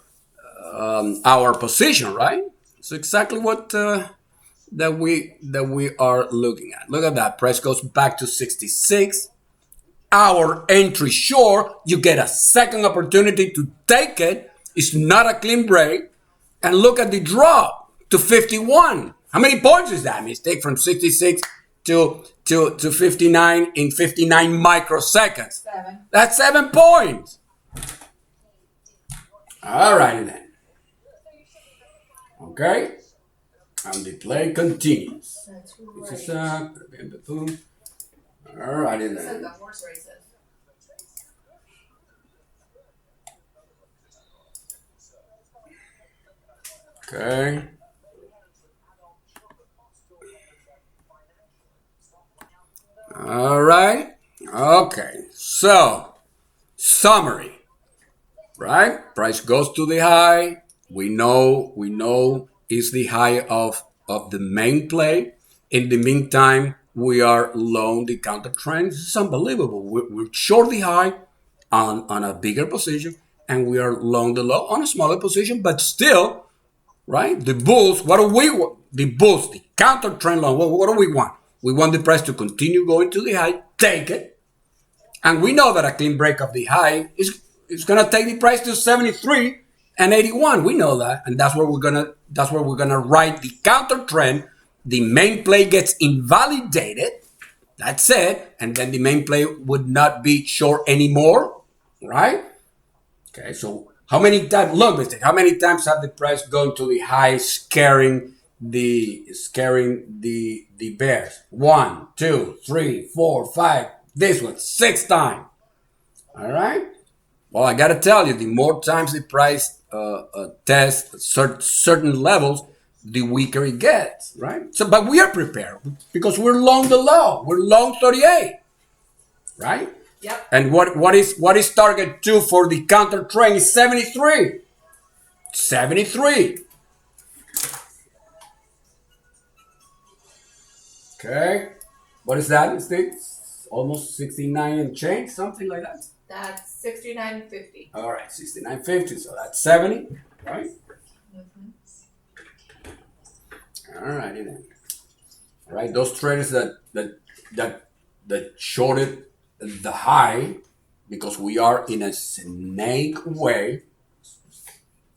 position, right? So exactly what that we are looking at. Look at that. Price goes back to 66. Our entry short, you get a second opportunity to take it. It's not a clean break. And look at the drop to 51. How many points is that? Mistake from 66 to 59 in 59 microseconds. 7. That's 7 points. All righty then. Okay. And the play continues. That's This right. is all righty It's like then. the horse races. Okay. All right. Okay. So, summary. Right? Price goes to the high. We know is the high of the main play. In the meantime, we are long the counter trend. It's unbelievable. We're short the high on a bigger position, and we are long the low on a smaller position, but still, right? The bulls, what do we want? The bulls, the counter trend long, what do we want? We want the price to continue going to the high, take it, and we know that a clean break of the high is gonna take the price to 73 and 81. We know that, and that's where we're gonna ride the counter trend. The main play gets invalidated. That's it, and then the main play would not be short anymore, right? Okay, so how many times? Look, mistake. How many times have the price gone to the high, scaring the bears? 1, 2, 3, 4, 5. This one 6 times. All right. Well, I gotta tell you, the more times the price tests certain levels, the weaker it gets, right? So, but we are prepared because we're long the low. We're long 38, right? Yep. And what is target 2 for the counter trend is 73. 73. Okay. What is that? It's almost 69 and change, something like that. That's 69.50. All right, 69.50. So that's 70, right? Mm-hmm. All righty then. All right, those traders that shorted the high because we are in a snake way.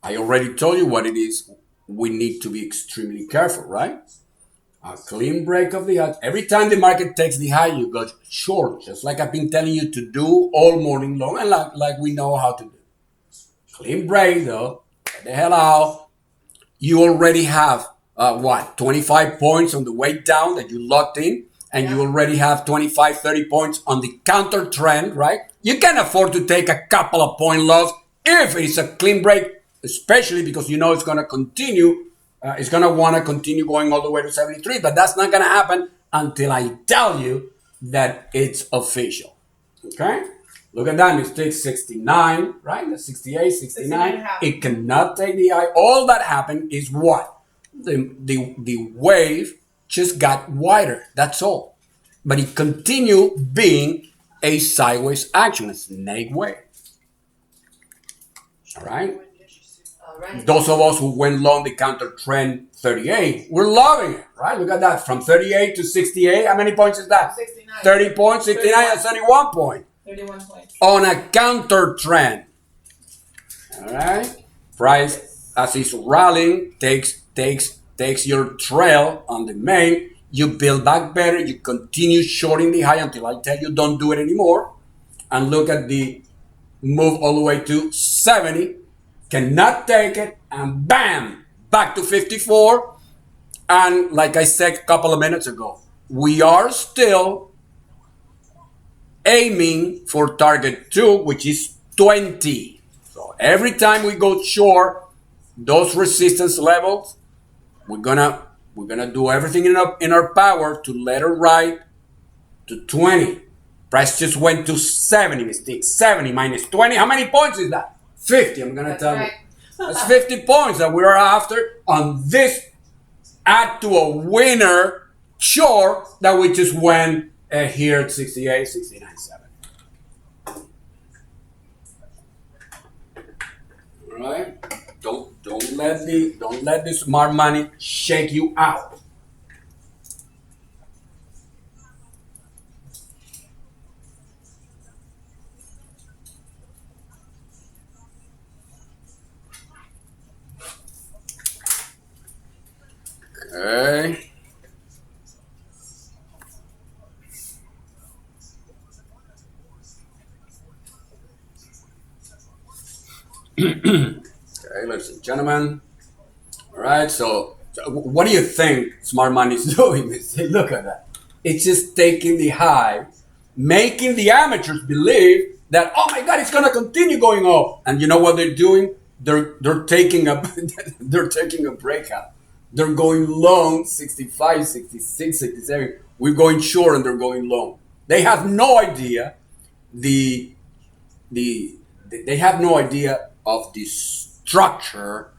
I already told you what it is. We need to be extremely careful, right? A clean break of the high. Every time the market takes the high, you go short, just like I've been telling you to do all morning long, and like we know how to do. Clean break though, get the hell out. You already have 25 points on the way down that you locked in, and you already have 25, 30 points on the counter trend, right? You can afford to take a couple of point loss if it's a clean break, especially because you know it's going to continue. It's going to want to continue going all the way to 73, but that's not going to happen until I tell you that it's official. Okay? Look at that, mistake 69, right? The 68, 69. It cannot take the high. All that happened is what? The wave just got wider. That's all. But it continued being a sideways action, a snake wave. All right? Right. Those of us who went long the counter trend 38, we're loving it, right? Look at that. From 38 to 68, how many points is that? 69. 30 points, 69 and 71 points. 31 points. on a counter trend. All right, price Yes. as it's rallying takes your trail on the main. You build back better. You continue shorting the high until I tell you don't do it anymore. And look at the move all the way to 70. Cannot take it, and bam, back to 54. And like I said a couple of minutes ago, we are still aiming for target 2, which is 20. So every time we go short those resistance levels, we're gonna do everything in our power to let it ride to 20. Price just went to 70, mistake. 70 minus 20. How many points is that? 50. I'm gonna That's tell right. you. That's 50 points that we're after on this add to a winner short that we just went here at 68, 69, 7. All right? Don't let the smart money shake you out. Okay. Okay, ladies and gentlemen. All right. So what do you think smart money is doing? Look at that. It's just taking the high, making the amateurs believe that oh my God, it's gonna continue going up. And you know what they're doing? They're taking a they're taking a breakout. They're going long 65, 66, 67. We're going short and they're going long. They have no idea the the they have no idea of the structure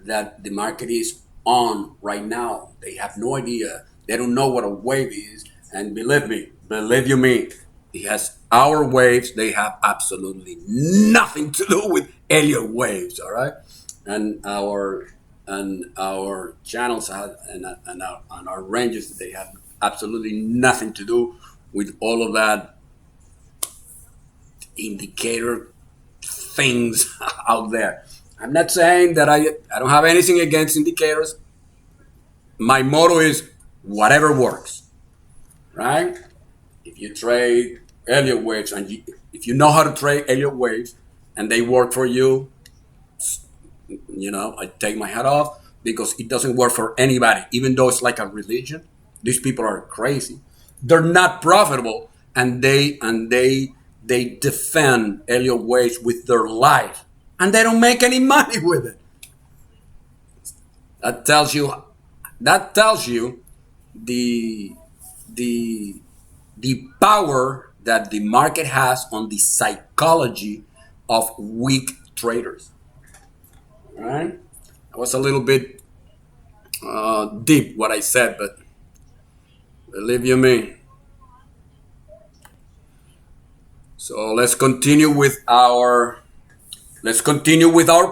that the market is on right now. They have no idea. They don't know what a wave is. And believe you me, it has our waves. They have absolutely nothing to do with Elliott waves. All right, and our channels have, and our ranges. They have absolutely nothing to do with all of that indicator things out there. I'm not saying that I don't have anything against indicators. My motto is whatever works, right? If you trade Elliott waves if you know how to trade Elliott waves and they work for you, I take my hat off because it doesn't work for anybody. Even though it's like a religion, these people are crazy. They're not profitable, and they defend Elliott waves with their life, and they don't make any money with it. That tells you the the the power that the market has on the psychology of weak traders. All right, that was a little bit deep what I said, but believe you me. So let's continue with our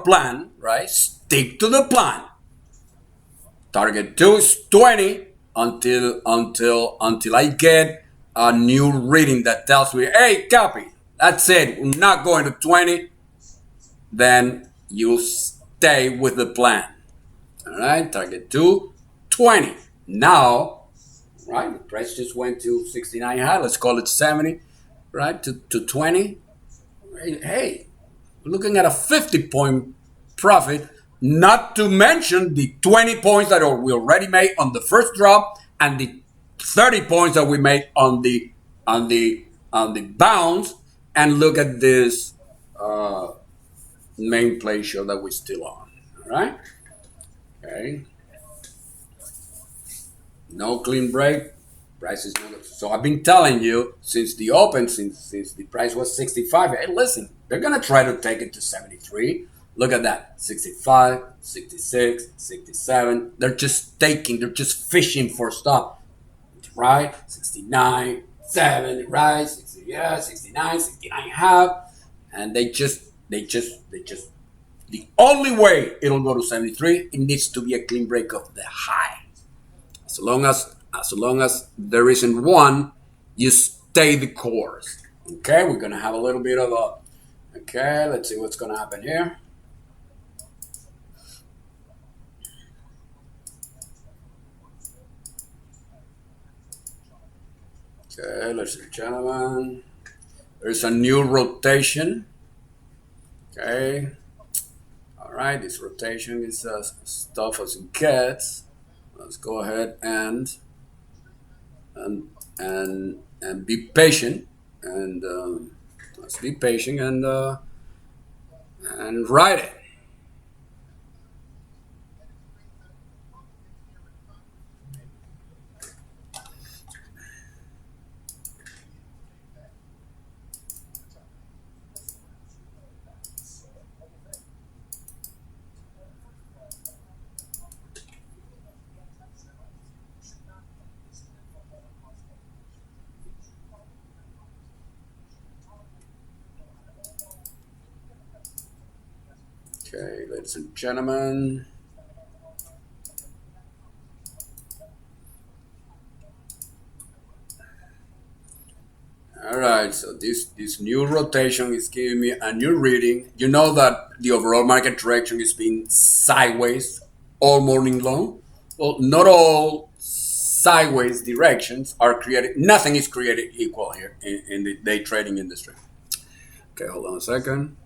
plan. Right, stick to the plan. Target 2 is 20 until I get a new reading that tells me, hey, Capi, that's it. We're not going to 20. Then you stay with the plan. All right, target 2, 20. Now, right, the price just went to 69 high. Let's call it 70, right, to 20. Hey, we're looking at a 50-point profit, not to mention the 20 points that we already made on the first drop and the 30 points that we made on the bounce. And look at this main play show that we're still on. All right. Okay. No clean break. Price is not. So I've been telling you since the open, since the price was 65. Hey, listen, they're gonna try to take it to 73. Look at that, 65, 66, 67. They're just fishing for stuff, right? 69, 7, right? 60, yeah, 69, 69 half, and they just. The only way it'll go to 73, it needs to be a clean break of the high. As long as there isn't one, you stay the course. Okay, we're gonna have a little bit of a. Okay, let's see what's gonna happen here. Okay, ladies and gentlemen, there's a new rotation. Okay, all right, this rotation is stuff as it gets. Let's go ahead and and be patient and let's be patient and write it. Okay, ladies and gentlemen. All right, so this new rotation is giving me a new reading. You know that the overall market direction is being sideways all morning long. Well, not all sideways directions are created. Nothing is created equal here in the day trading industry. Okay, hold on a second.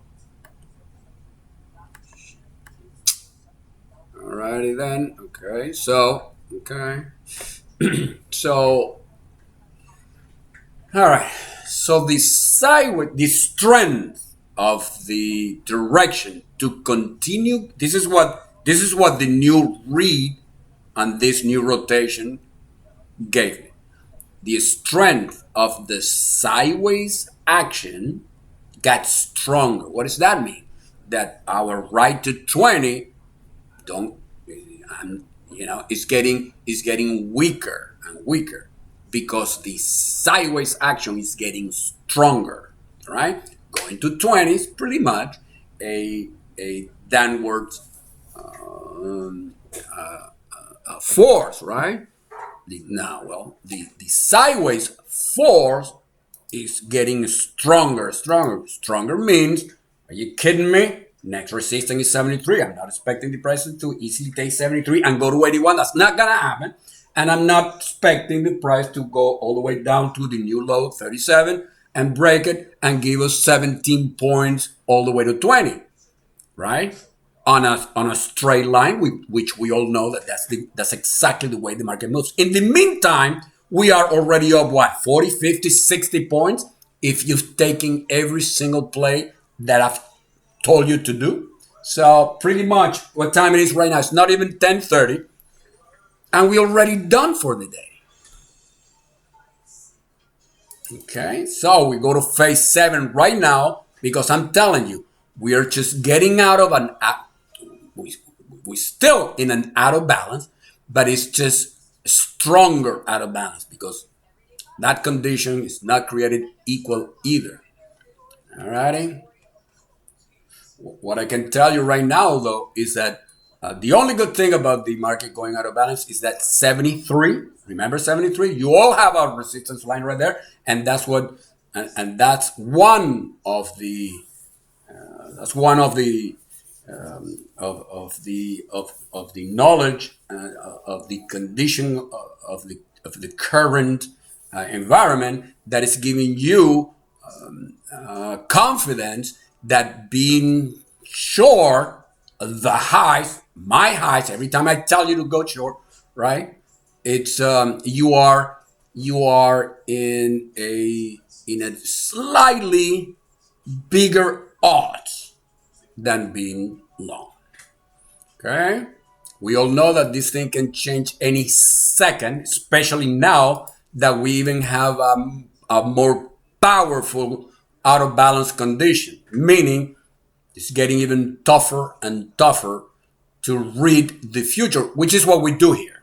Alrighty then. Okay, so okay, so all right. So the sideways, the strength of the direction to continue. This is what the new read and this new rotation gave me. The strength of the sideways action got stronger. What does that mean? That our right to 20 don't is getting weaker and weaker because the sideways action is getting stronger, right? Going to 20 is pretty much a downward um, force, right? The sideways force is getting stronger, stronger. Stronger means, are you kidding me? Next resistance is 73. I'm not expecting the price to easily take 73 and go to 81. That's not going to happen. And I'm not expecting the price to go all the way down to the new low, 37, and break it and give us 17 points all the way to 20, right? On a straight line, which we all know that's exactly the way the market moves. In the meantime, we are already up what 40, 50, 60 points if you've taken every single play that I've told you to do. So pretty much what time it is right now? It's not even 10:30, and we're already done for the day. Okay, so we go to phase 7 right now because I'm telling you, we are just getting out of we, we're still in an out of balance, but it's just stronger out of balance because that condition is not created equal either. Alrighty. What I can tell you right now, though, is that the only good thing about the market going out of balance is that 73. Remember 73? You all have a resistance line right there, and and that's one of the knowledge of the condition of the current environment that is giving you confidence that being short the highs, my highs, every time I tell you to go short, right? It's you are in a slightly bigger odds than being long. Okay? We all know that this thing can change any second, especially now that we even have a more powerful out of balance condition, meaning it's getting even tougher and tougher to read the future, which is what we do here.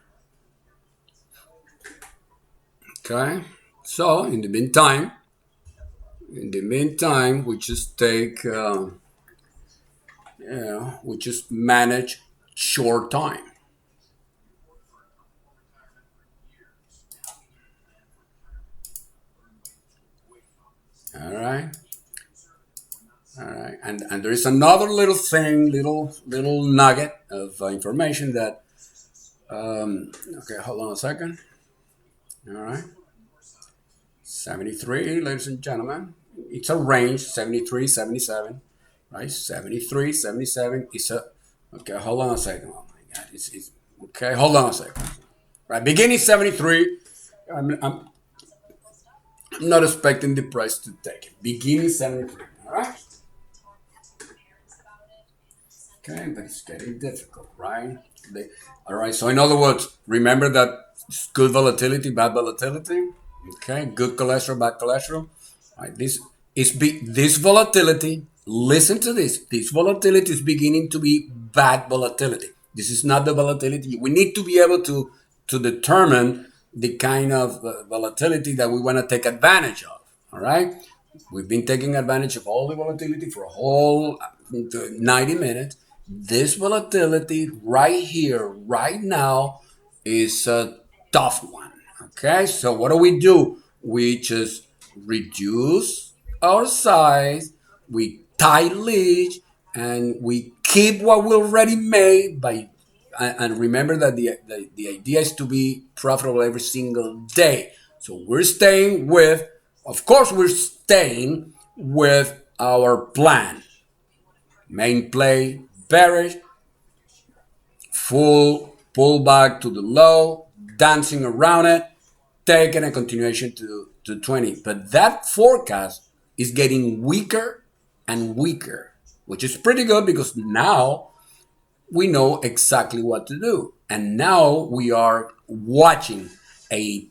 Okay? So, in the meantime, we just we just manage short time. All right. All right. And there is another little thing, little nugget of information that. Okay, hold on a second. All right. 73, ladies and gentlemen. It's a range, 73, 77, right? 73, 77. It's a. Okay, hold on a second. Oh my God. Okay, hold on a second. Right, beginning 73. I'm not expecting the price to take it. Beginning 73. All right. Okay, but it's getting difficult, right? All right. So in other words, remember that it's good volatility, bad volatility. Okay, good cholesterol, bad cholesterol. All right. This volatility. Listen to this. This volatility is beginning to be bad volatility. This is not the volatility. We need to be able to determine the kind of volatility that we want to take advantage of. All right. We've been taking advantage of all the volatility for a whole 90 minutes. This volatility right here, right now, is a tough one. Okay, so what do? We just reduce our size, we tight leash, and we keep what we already made by. And remember that the idea is to be profitable every single day. So we're staying with, of course, we're staying with our plan. Main play, bearish, full pullback to the low, dancing around it, taking a continuation to 20. But that forecast is getting weaker and weaker, which is pretty good because now we know exactly what to do. And now we are watching a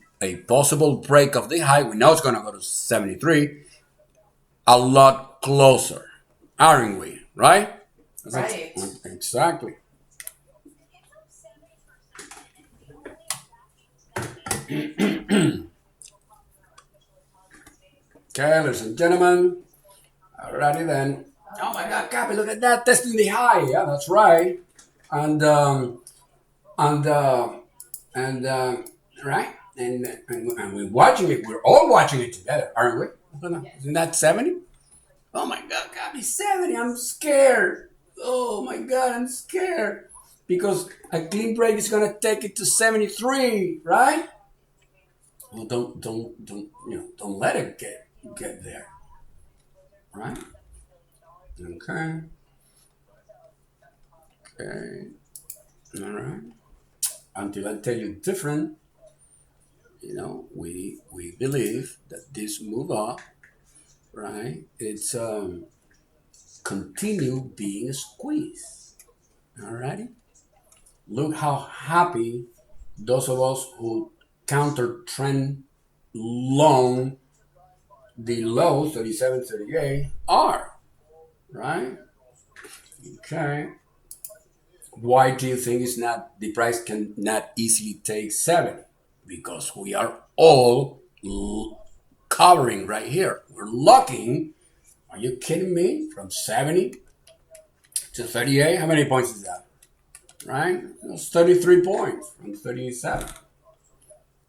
possible break of the high. We know it's going to go to 73 a lot closer, aren't we? Right? Right. Exactly. Okay, ladies and gentlemen. Alrighty then. Oh my God, Capi, look at that, testing the high. Yeah, that's right. And and and right, and we're watching it. We're all watching it together, aren't we? Isn't that 70? Oh my God, Capi, 70. I'm scared. Oh my God, I'm scared because a clean break is gonna take it to 73, right? Well, don't let it get there, right? Okay. Okay. All right. Until I tell you different, we believe that this move up, right? It's continue being squeezed. Alrighty. Look how happy those of us who counter trend long the low 37, 38 are, right? Okay. Why do you think it's not the price can not easily take 70? Because we are all covering right here. We're locking. Are you kidding me? From 70 to 38? How many points is that? Right? That's 33 points from 37.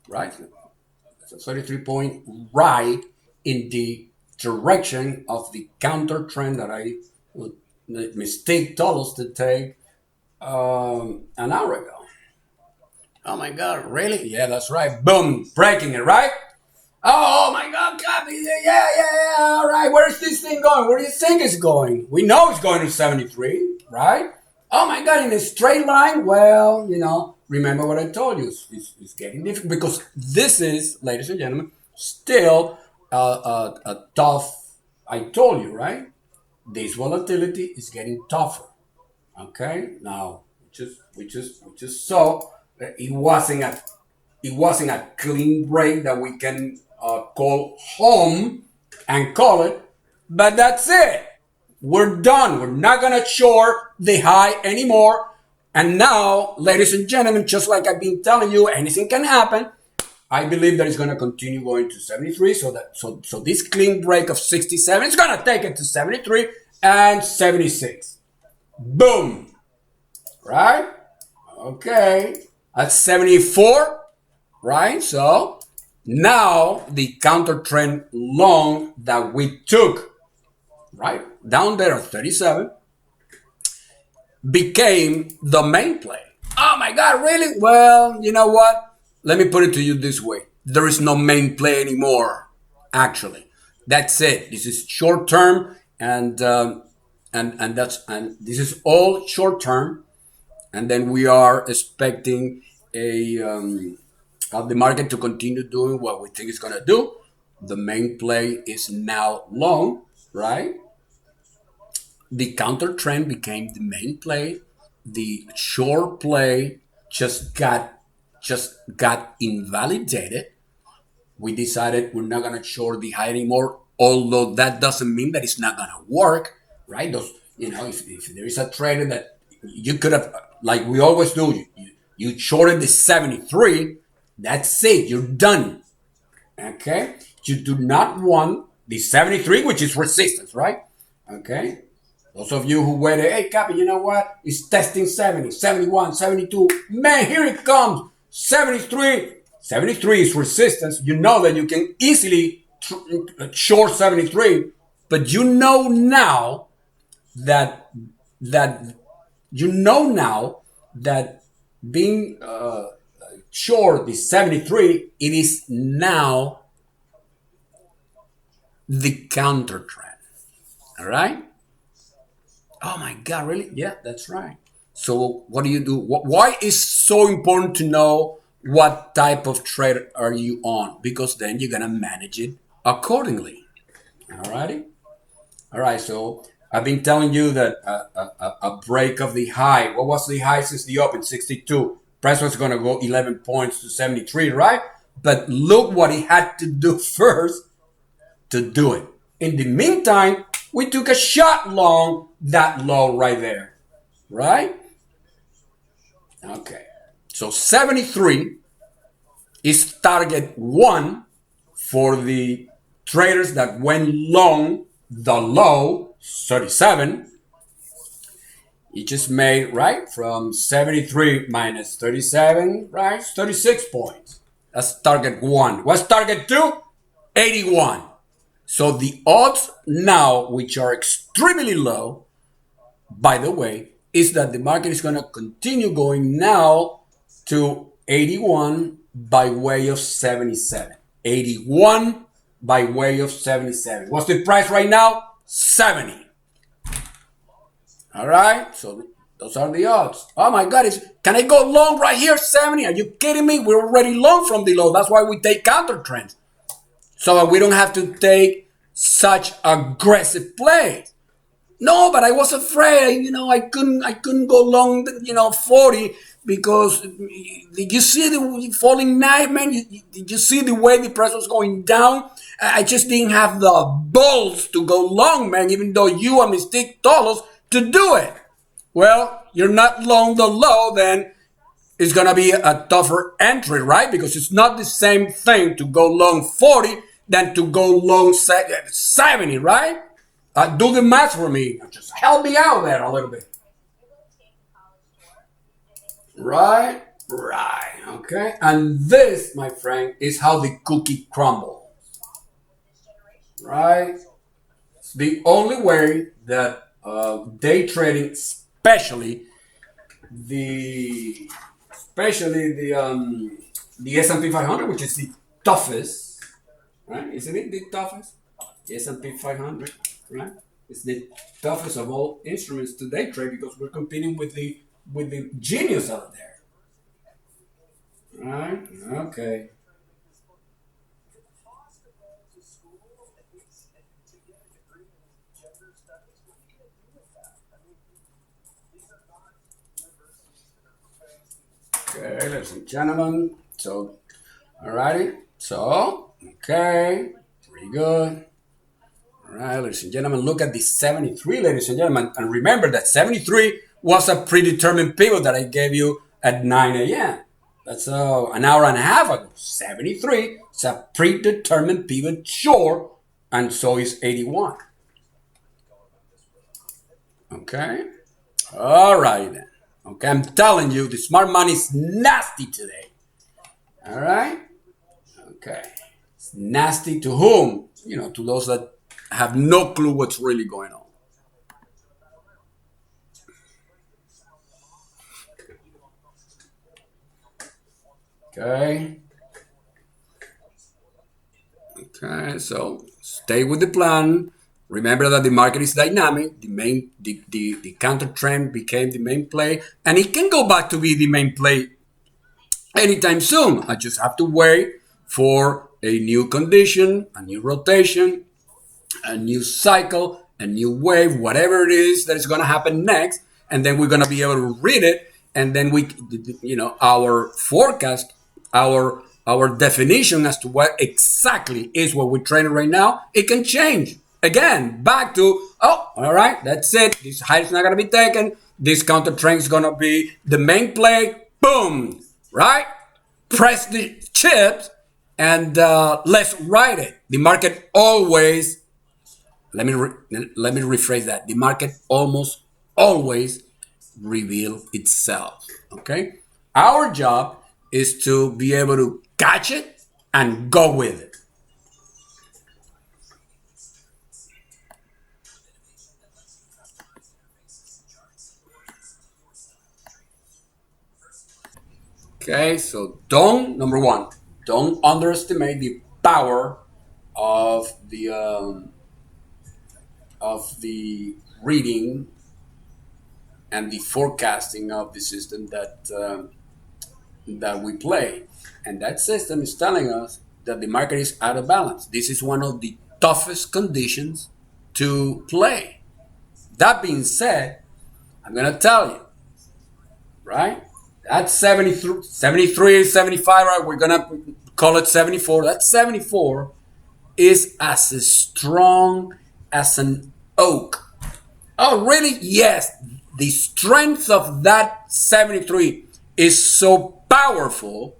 Right? It's a 33 point right in the direction of the counter trend that I would mistake told us to take an hour ago. Oh my God, really? Yeah, that's right. Boom, breaking it, right? Oh my God, Capi. Yeah. All right, where's this thing going? Where do you think it's going? We know it's going to 73, right? Oh my God, in a straight line? Well, remember what I told you. It's getting difficult because this is, ladies and gentlemen, still a tough. I told you, right? This volatility is getting tougher. Okay, now we just saw that it wasn't a clean break that we can call home and call it, but that's it. We're done. We're not gonna short the high anymore. And now, ladies and gentlemen, just like I've been telling you, anything can happen. I believe that it's going to continue going to 73. So this clean break of 67 is going to take it to 73 and 76. Boom. Right? Okay. That's 74. Right? So Now the counter trend long that we took right down there at 37 became the main play. Oh my God, really? Well, you know what? Let me put it to you this way: there is no main play anymore. Actually, that's it. This is short term, and this is all short term, and then we are expecting a of the market to continue doing what we think it's going to do. The main play is now long, right? The counter trend became the main play. The short play just got invalidated. We decided we're not gonna short the high anymore. Although that doesn't mean that it's not gonna work, right? Those, if there is a trader that you could have, like we always do, you shorted the 73. That's it. You're done. Okay. You do not want the 73, which is resistance, right? Okay. Those of you who waited, hey, Capi, you know what? It's testing 70, 71, 72. Man, here it comes. 73. 73 is resistance. You know that you can easily short 73. But you know now that that you know now that being short the 73, it is now the counter trend. All right? Oh my God, really? Yeah, that's right. So what do you do? Why is so important to know what type of trade are you on? Because then you're gonna manage it accordingly. All righty. All right. So I've been telling you that a break of the high. What was the high since the open? 62. Price was gonna go 11 points to 73, right? But look what he had to do first to do it. In the meantime, we took a shot long that low right there, right? Okay. So 73 is target one for the traders that went long the low 37. You just made, right, from 73 minus 37, right? 36 points. That's target one. What's target two? 81. So the odds now, which are extremely low, by the way, is that the market is going to continue going now to 81 by way of 77. 81 by way of 77. What's the price right now? 70. All right. So those are the odds. Oh my God. Can I go long right here? 70. Are you kidding me? We're already long from the low. That's why we take counter trends, so that we don't have to take such aggressive plays. No, but I was afraid. I couldn't go long. 40 because did you see the falling knife, man? Did you see the way the price was going down? I just didn't have the balls to go long, man. Even though you and Mystique told us to do it. Well, you're not long the low, then it's gonna be a tougher entry, right? Because it's not the same thing to go long 40 than to go long 70, right? Do the math for me. Just help me out there a little bit. Right? Right. Okay. And this, my friend, is how the cookie crumbles. Right? It's the only way that day trading, the the S&P 500, which is the toughest, right? Isn't it the toughest? The S&P 500, right? It's the toughest of all instruments to day trade because we're competing with the genius out there, right? Okay. Okay, ladies and gentlemen. So, alrighty. So, okay, pretty good. All right, ladies and gentlemen, look at the 73, ladies and gentlemen. And remember that 73 was a predetermined pivot that I gave you at 9 a.m. That's an hour and a half ago. 73 is a predetermined pivot short, and so is 81. Okay? All right, then. Okay, I'm telling you, the smart money is nasty today. All right? Okay. It's nasty to whom? To those that have no clue what's really going on. Okay. Okay. So stay with the plan. Remember that the market is dynamic. The counter trend became the main play, and it can go back to be the main play anytime soon. I just have to wait for a new condition, a new rotation, a new cycle, a new wave, whatever it is that is going to happen next, and then we're going to be able to read it, and then our forecast, our definition as to what exactly is what we're trading right now, it can change again back to, oh, all right, that's it. This high is not going to be taken. This counter trend is going to be the main play. Boom, right? Press the chips and let's ride it. The market always let me rephrase that. The market almost always reveal itself. Okay? Our job is to be able to catch it and go with it. Okay, so number one, don't underestimate the power of the reading and the forecasting of the system that we play. And that system is telling us that the market is out of balance. This is one of the toughest conditions to play. That being said, I'm going to tell you, right? That's 73, 73, 75, right? We're going to call it 74. That 74 is as strong as an oak. Oh, really? Yes. The strength of that 73 is so powerful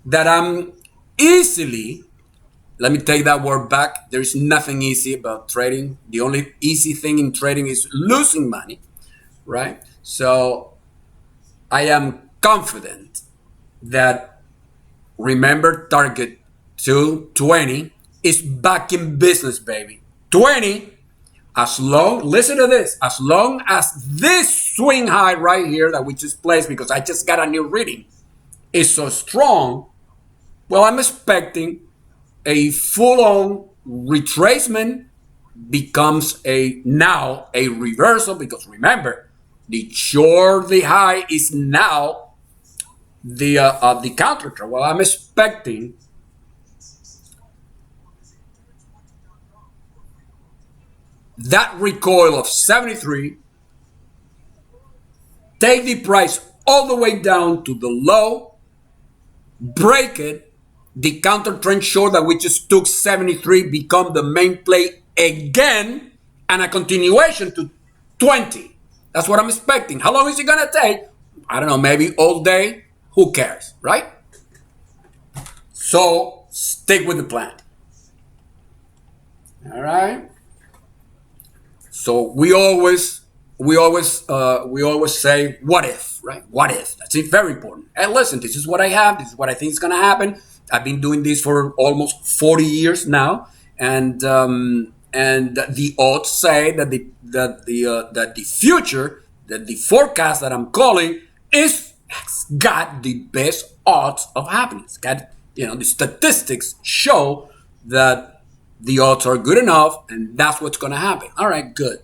that I'm easily, let me take that word back. There's nothing easy about trading. The only easy thing in trading is losing money, right? So I am confident that, remember, target 220 is back in business, baby. 20, listen to this, as long as this swing high right here that we just placed, because I just got a new reading, is so strong, well, I'm expecting a full-on retracement becomes now a reversal, because remember, the short, the high is now the counter trend. Well, I'm expecting that recoil of 73, take the price all the way down to the low, break it, the counter trend short that we just took 73 become the main play again, and a continuation to 20. That's what I'm expecting. How long is it gonna take? I don't know, maybe all day. Who cares, right? So stick with the plan. All right. So we always say, what if, right? What if? That's it, very important. And listen, this is what I have. This is what I think is going to happen. I've been doing this for almost 40 years now, and the odds say that the future, that the forecast that I'm calling is got the best odds of happening. It's got, the statistics show that the odds are good enough, and that's what's going to happen. All right, good,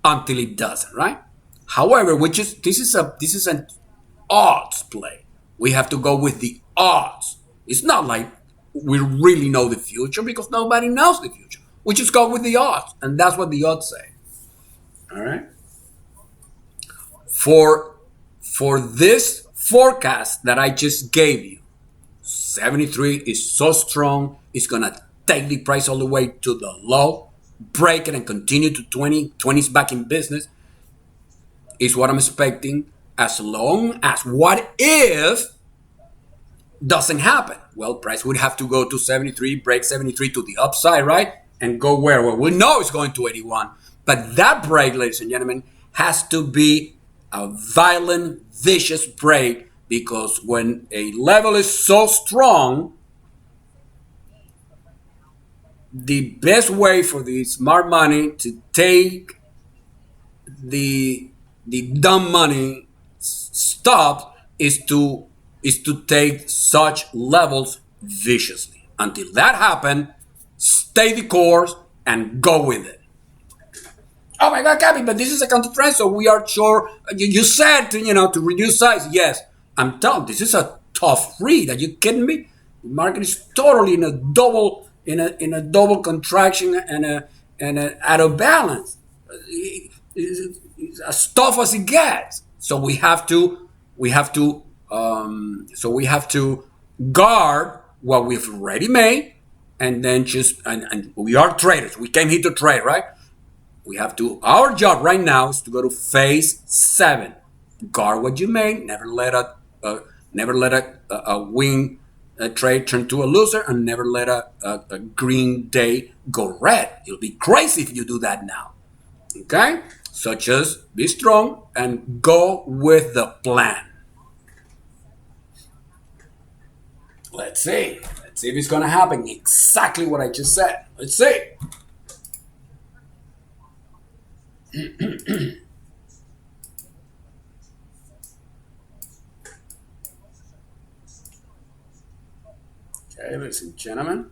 until it doesn't, right? However, this is an odds play. We have to go with the odds. It's not like we really know the future, because nobody knows the future. We just go with the odds, and that's what the odds say. All right. For this forecast that I just gave you, 73 is so strong, it's gonna take the price all the way to the low, break it, and continue to 20. 20 is back in business, is what I'm expecting, as long as what if doesn't happen. Well, price would have to go to 73, break 73 to the upside, right? And go where? Well, we know it's going to 81. But that break, ladies and gentlemen, has to be a violent, vicious break, because when a level is so strong, the best way for the smart money to take the dumb money stop is to take such levels viciously. Until that happen, stay the course and go with it. Oh my God, Capi, but this is a counter trend, so we are sure. You said to reduce size. Yes, I'm telling. This is a tough read. Are you kidding me? The market is totally in a double contraction and out of balance. It's as tough as it gets. So we have to guard what we've already made, and then and we are traders. We came here to trade, right? Our job right now is to go to phase 7. Guard what you made. Never let a win trade turn to a loser, and never let a green day go red. You'll be crazy if you do that now. Okay? So just be strong and go with the plan. Let's see. Let's see if it's going to happen. Exactly what I just said. Let's see. Okay, ladies and gentlemen.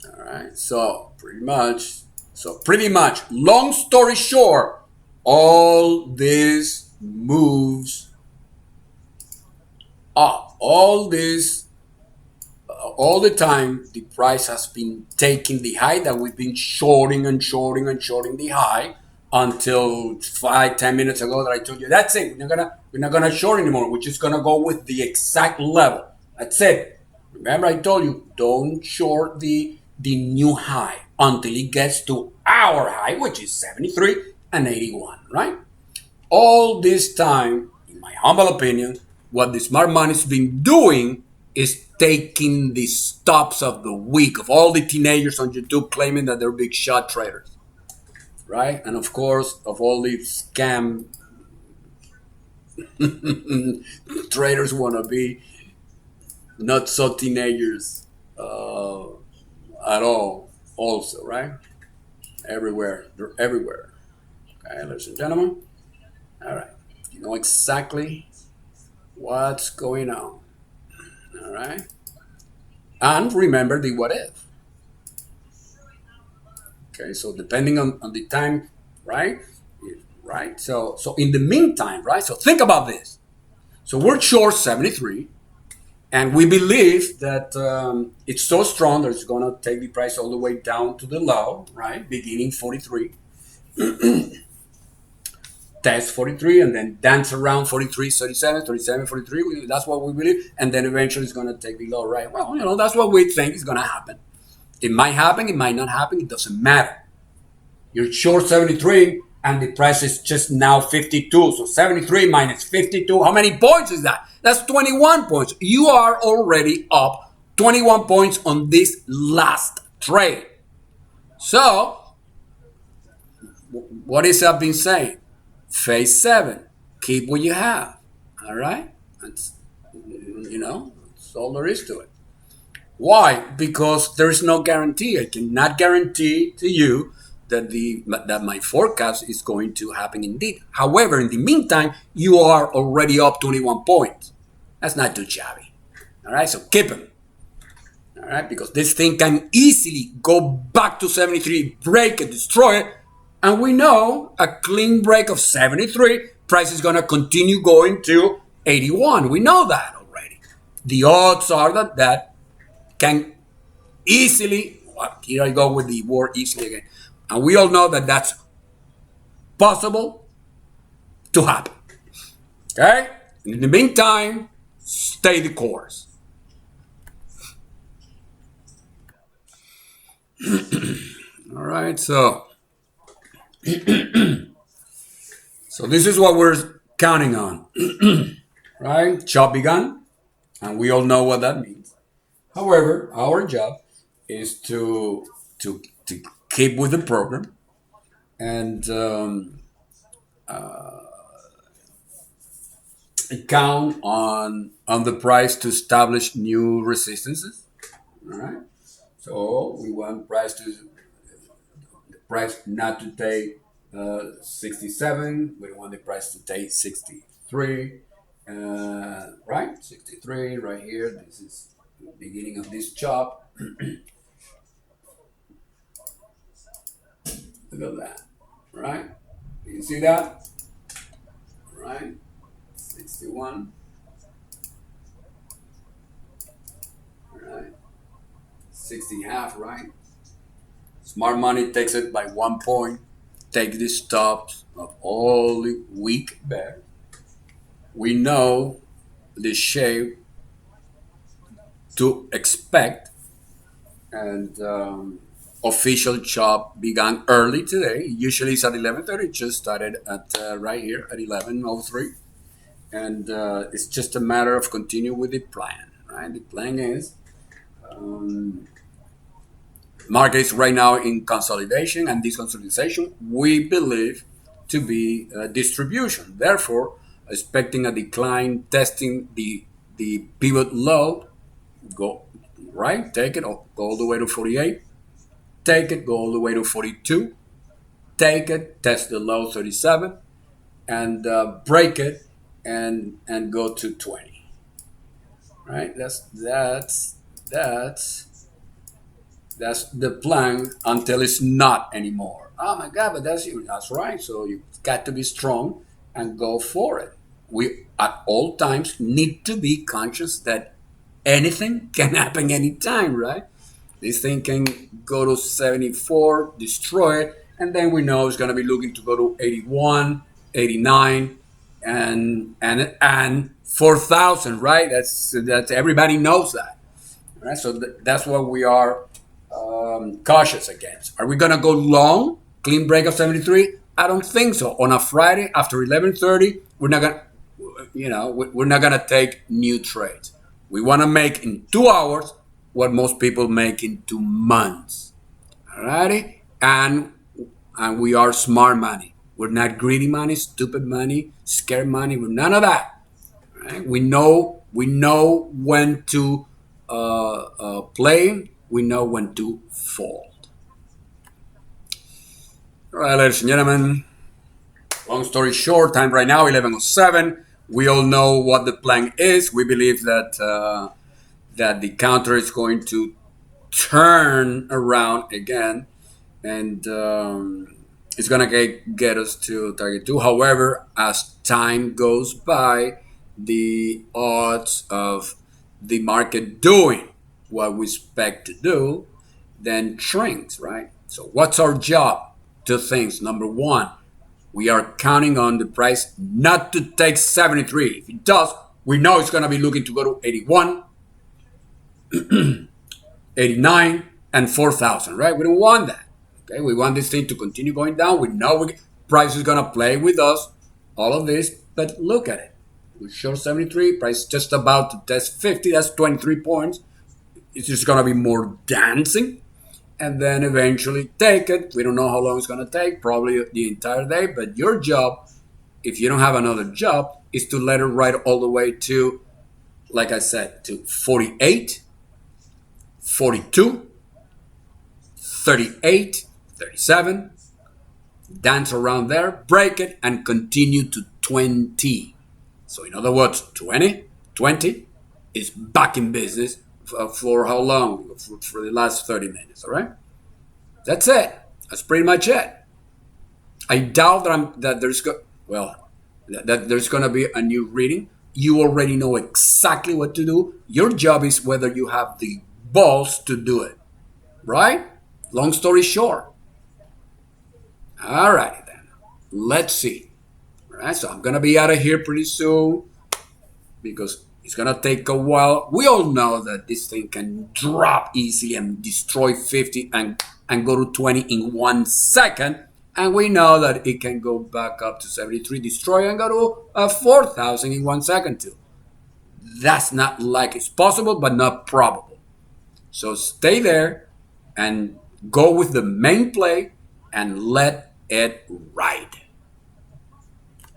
All right. So pretty much, long story short, all this moves up. All the time, the price has been taking the high that we've been shorting and shorting and shorting the high until 5, 10 minutes ago that I told you that's it. We're not gonna short anymore. We're just gonna go with the exact level. That's it. Remember, I told you don't short the new high until it gets to our high, which is 73 and 81, right? All this time, in my humble opinion, what the smart money's been doing is taking the stops of the week of all the teenagers on YouTube claiming that they're big shot traders, right? And of course, of all the scam traders want to be not so teenagers at all, also, right? Everywhere, they're everywhere. Okay, ladies and gentlemen. All right, you know exactly what's going on. All right. And remember the what if. Okay, so depending on the time, right? Right. So in the meantime, right? So think about this. So we're short 73, and we believe that it's so strong that it's going to take the price all the way down to the low, right? Beginning 43, test 43, and then dance around 43, 37, 37, 43. That's what we believe. And then eventually it's going to take the low, right? Well, that's what we think is going to happen. It might happen, it might not happen, it doesn't matter. You're short 73 and the price is just now 52. So 73 minus 52, how many points is that? That's 21 points. You are already up 21 points on this last trade. So, what is I've been saying? Phase 7. Keep what you have. All right? That's all there is to it. Why? Because there is no guarantee. I cannot guarantee to you that my forecast is going to happen indeed. However, in the meantime, you are already up 21 points. That's not too shabby. All right, so keep them. All right, because this thing can easily go back to 73, break it, destroy it, and we know a clean break of 73, price is going to continue going to 81. We know that already. The odds are that can easily, here I go with the word easily again, and we all know that that's possible to happen. Okay? In the meantime, stay the course. All right, so this is what we're counting on, right? Chop begun, and we all know what that means. However, our job is to keep with the program count on the price to establish new resistances. All right. So we want price not to take 67. We don't want the price to take 63. Right, 63 right here. This is the beginning of this chop. Look at that. Right? You see that? Right? 61. Right? 60 half, right? Smart money takes it by 1 point. Take the stops of all the weak bear. We know the shape to expect, and official chop began early today. Usually it's at 11:30. Just started at right here at 11:03, and it's just a matter of continue with the plan. Right, the plan is market is right now in consolidation, and this consolidation we believe to be distribution. Therefore, expecting a decline, testing the pivot low, go right, take it, go all the way to 48, take it, go all the way to 42, take it, test the low 37, and break it, and go to 20. Right, that's the plan until it's not anymore. Oh my God, but that's right. So you got to be strong and go for it. We at all times need to be conscious that anything can happen anytime, right? This thing can go to 74, destroy it, and then we know it's going to be looking to go to 81, 89, and 4,000, right? That's everybody knows that, right? So that's what we are cautious against. Are we gonna go long? Clean break of 73? I don't think so. On a Friday after 11:30, we're not gonna, we're not gonna take new trades. We want to make in 2 hours what most people make in 2 months. Alrighty, and we are smart money. We're not greedy money, stupid money, scared money. We're none of that. Right? We know when to play. We know when to fold. All right, ladies and gentlemen. Long story short, time right now 11:07. We all know what the plan is. We believe that the counter is going to turn around again, and it's gonna get us to target two. However, as time goes by, the odds of the market doing what we expect to do then shrinks, right? So what's our job? Two things. Number one, we are counting on the price not to take 73. If it does, we know it's going to be looking to go to 81, 89, and 4,000, right? We don't want that. Okay, we want this thing to continue going down. We know price is going to play with us, all of this, but look at it. We show 73, price just about to test 50, that's 23 points. It's just going to be more dancing, and then eventually take it. We don't know how long it's going to take, probably the entire day, but your job, if you don't have another job, is to let it ride all the way to, like I said, to 48, 42, 38, 37, dance around there, break it, and continue to 20. So in other words, 20 is back in business for how long? For the last 30 minutes, all right? That's it. That's pretty much it. I doubt that there's going to be a new reading. You already know exactly what to do. Your job is whether you have the balls to do it, right? Long story short. All right, then. Let's see. All right, so I'm going to be out of here pretty soon because it's going to take a while. We all know that this thing can drop easily and destroy 50 and go to 20 in 1 second. And we know that it can go back up to 73, destroy, and go to 4,000 in 1 second too. That's not like it's possible, but not probable. So stay there and go with the main play and let it ride.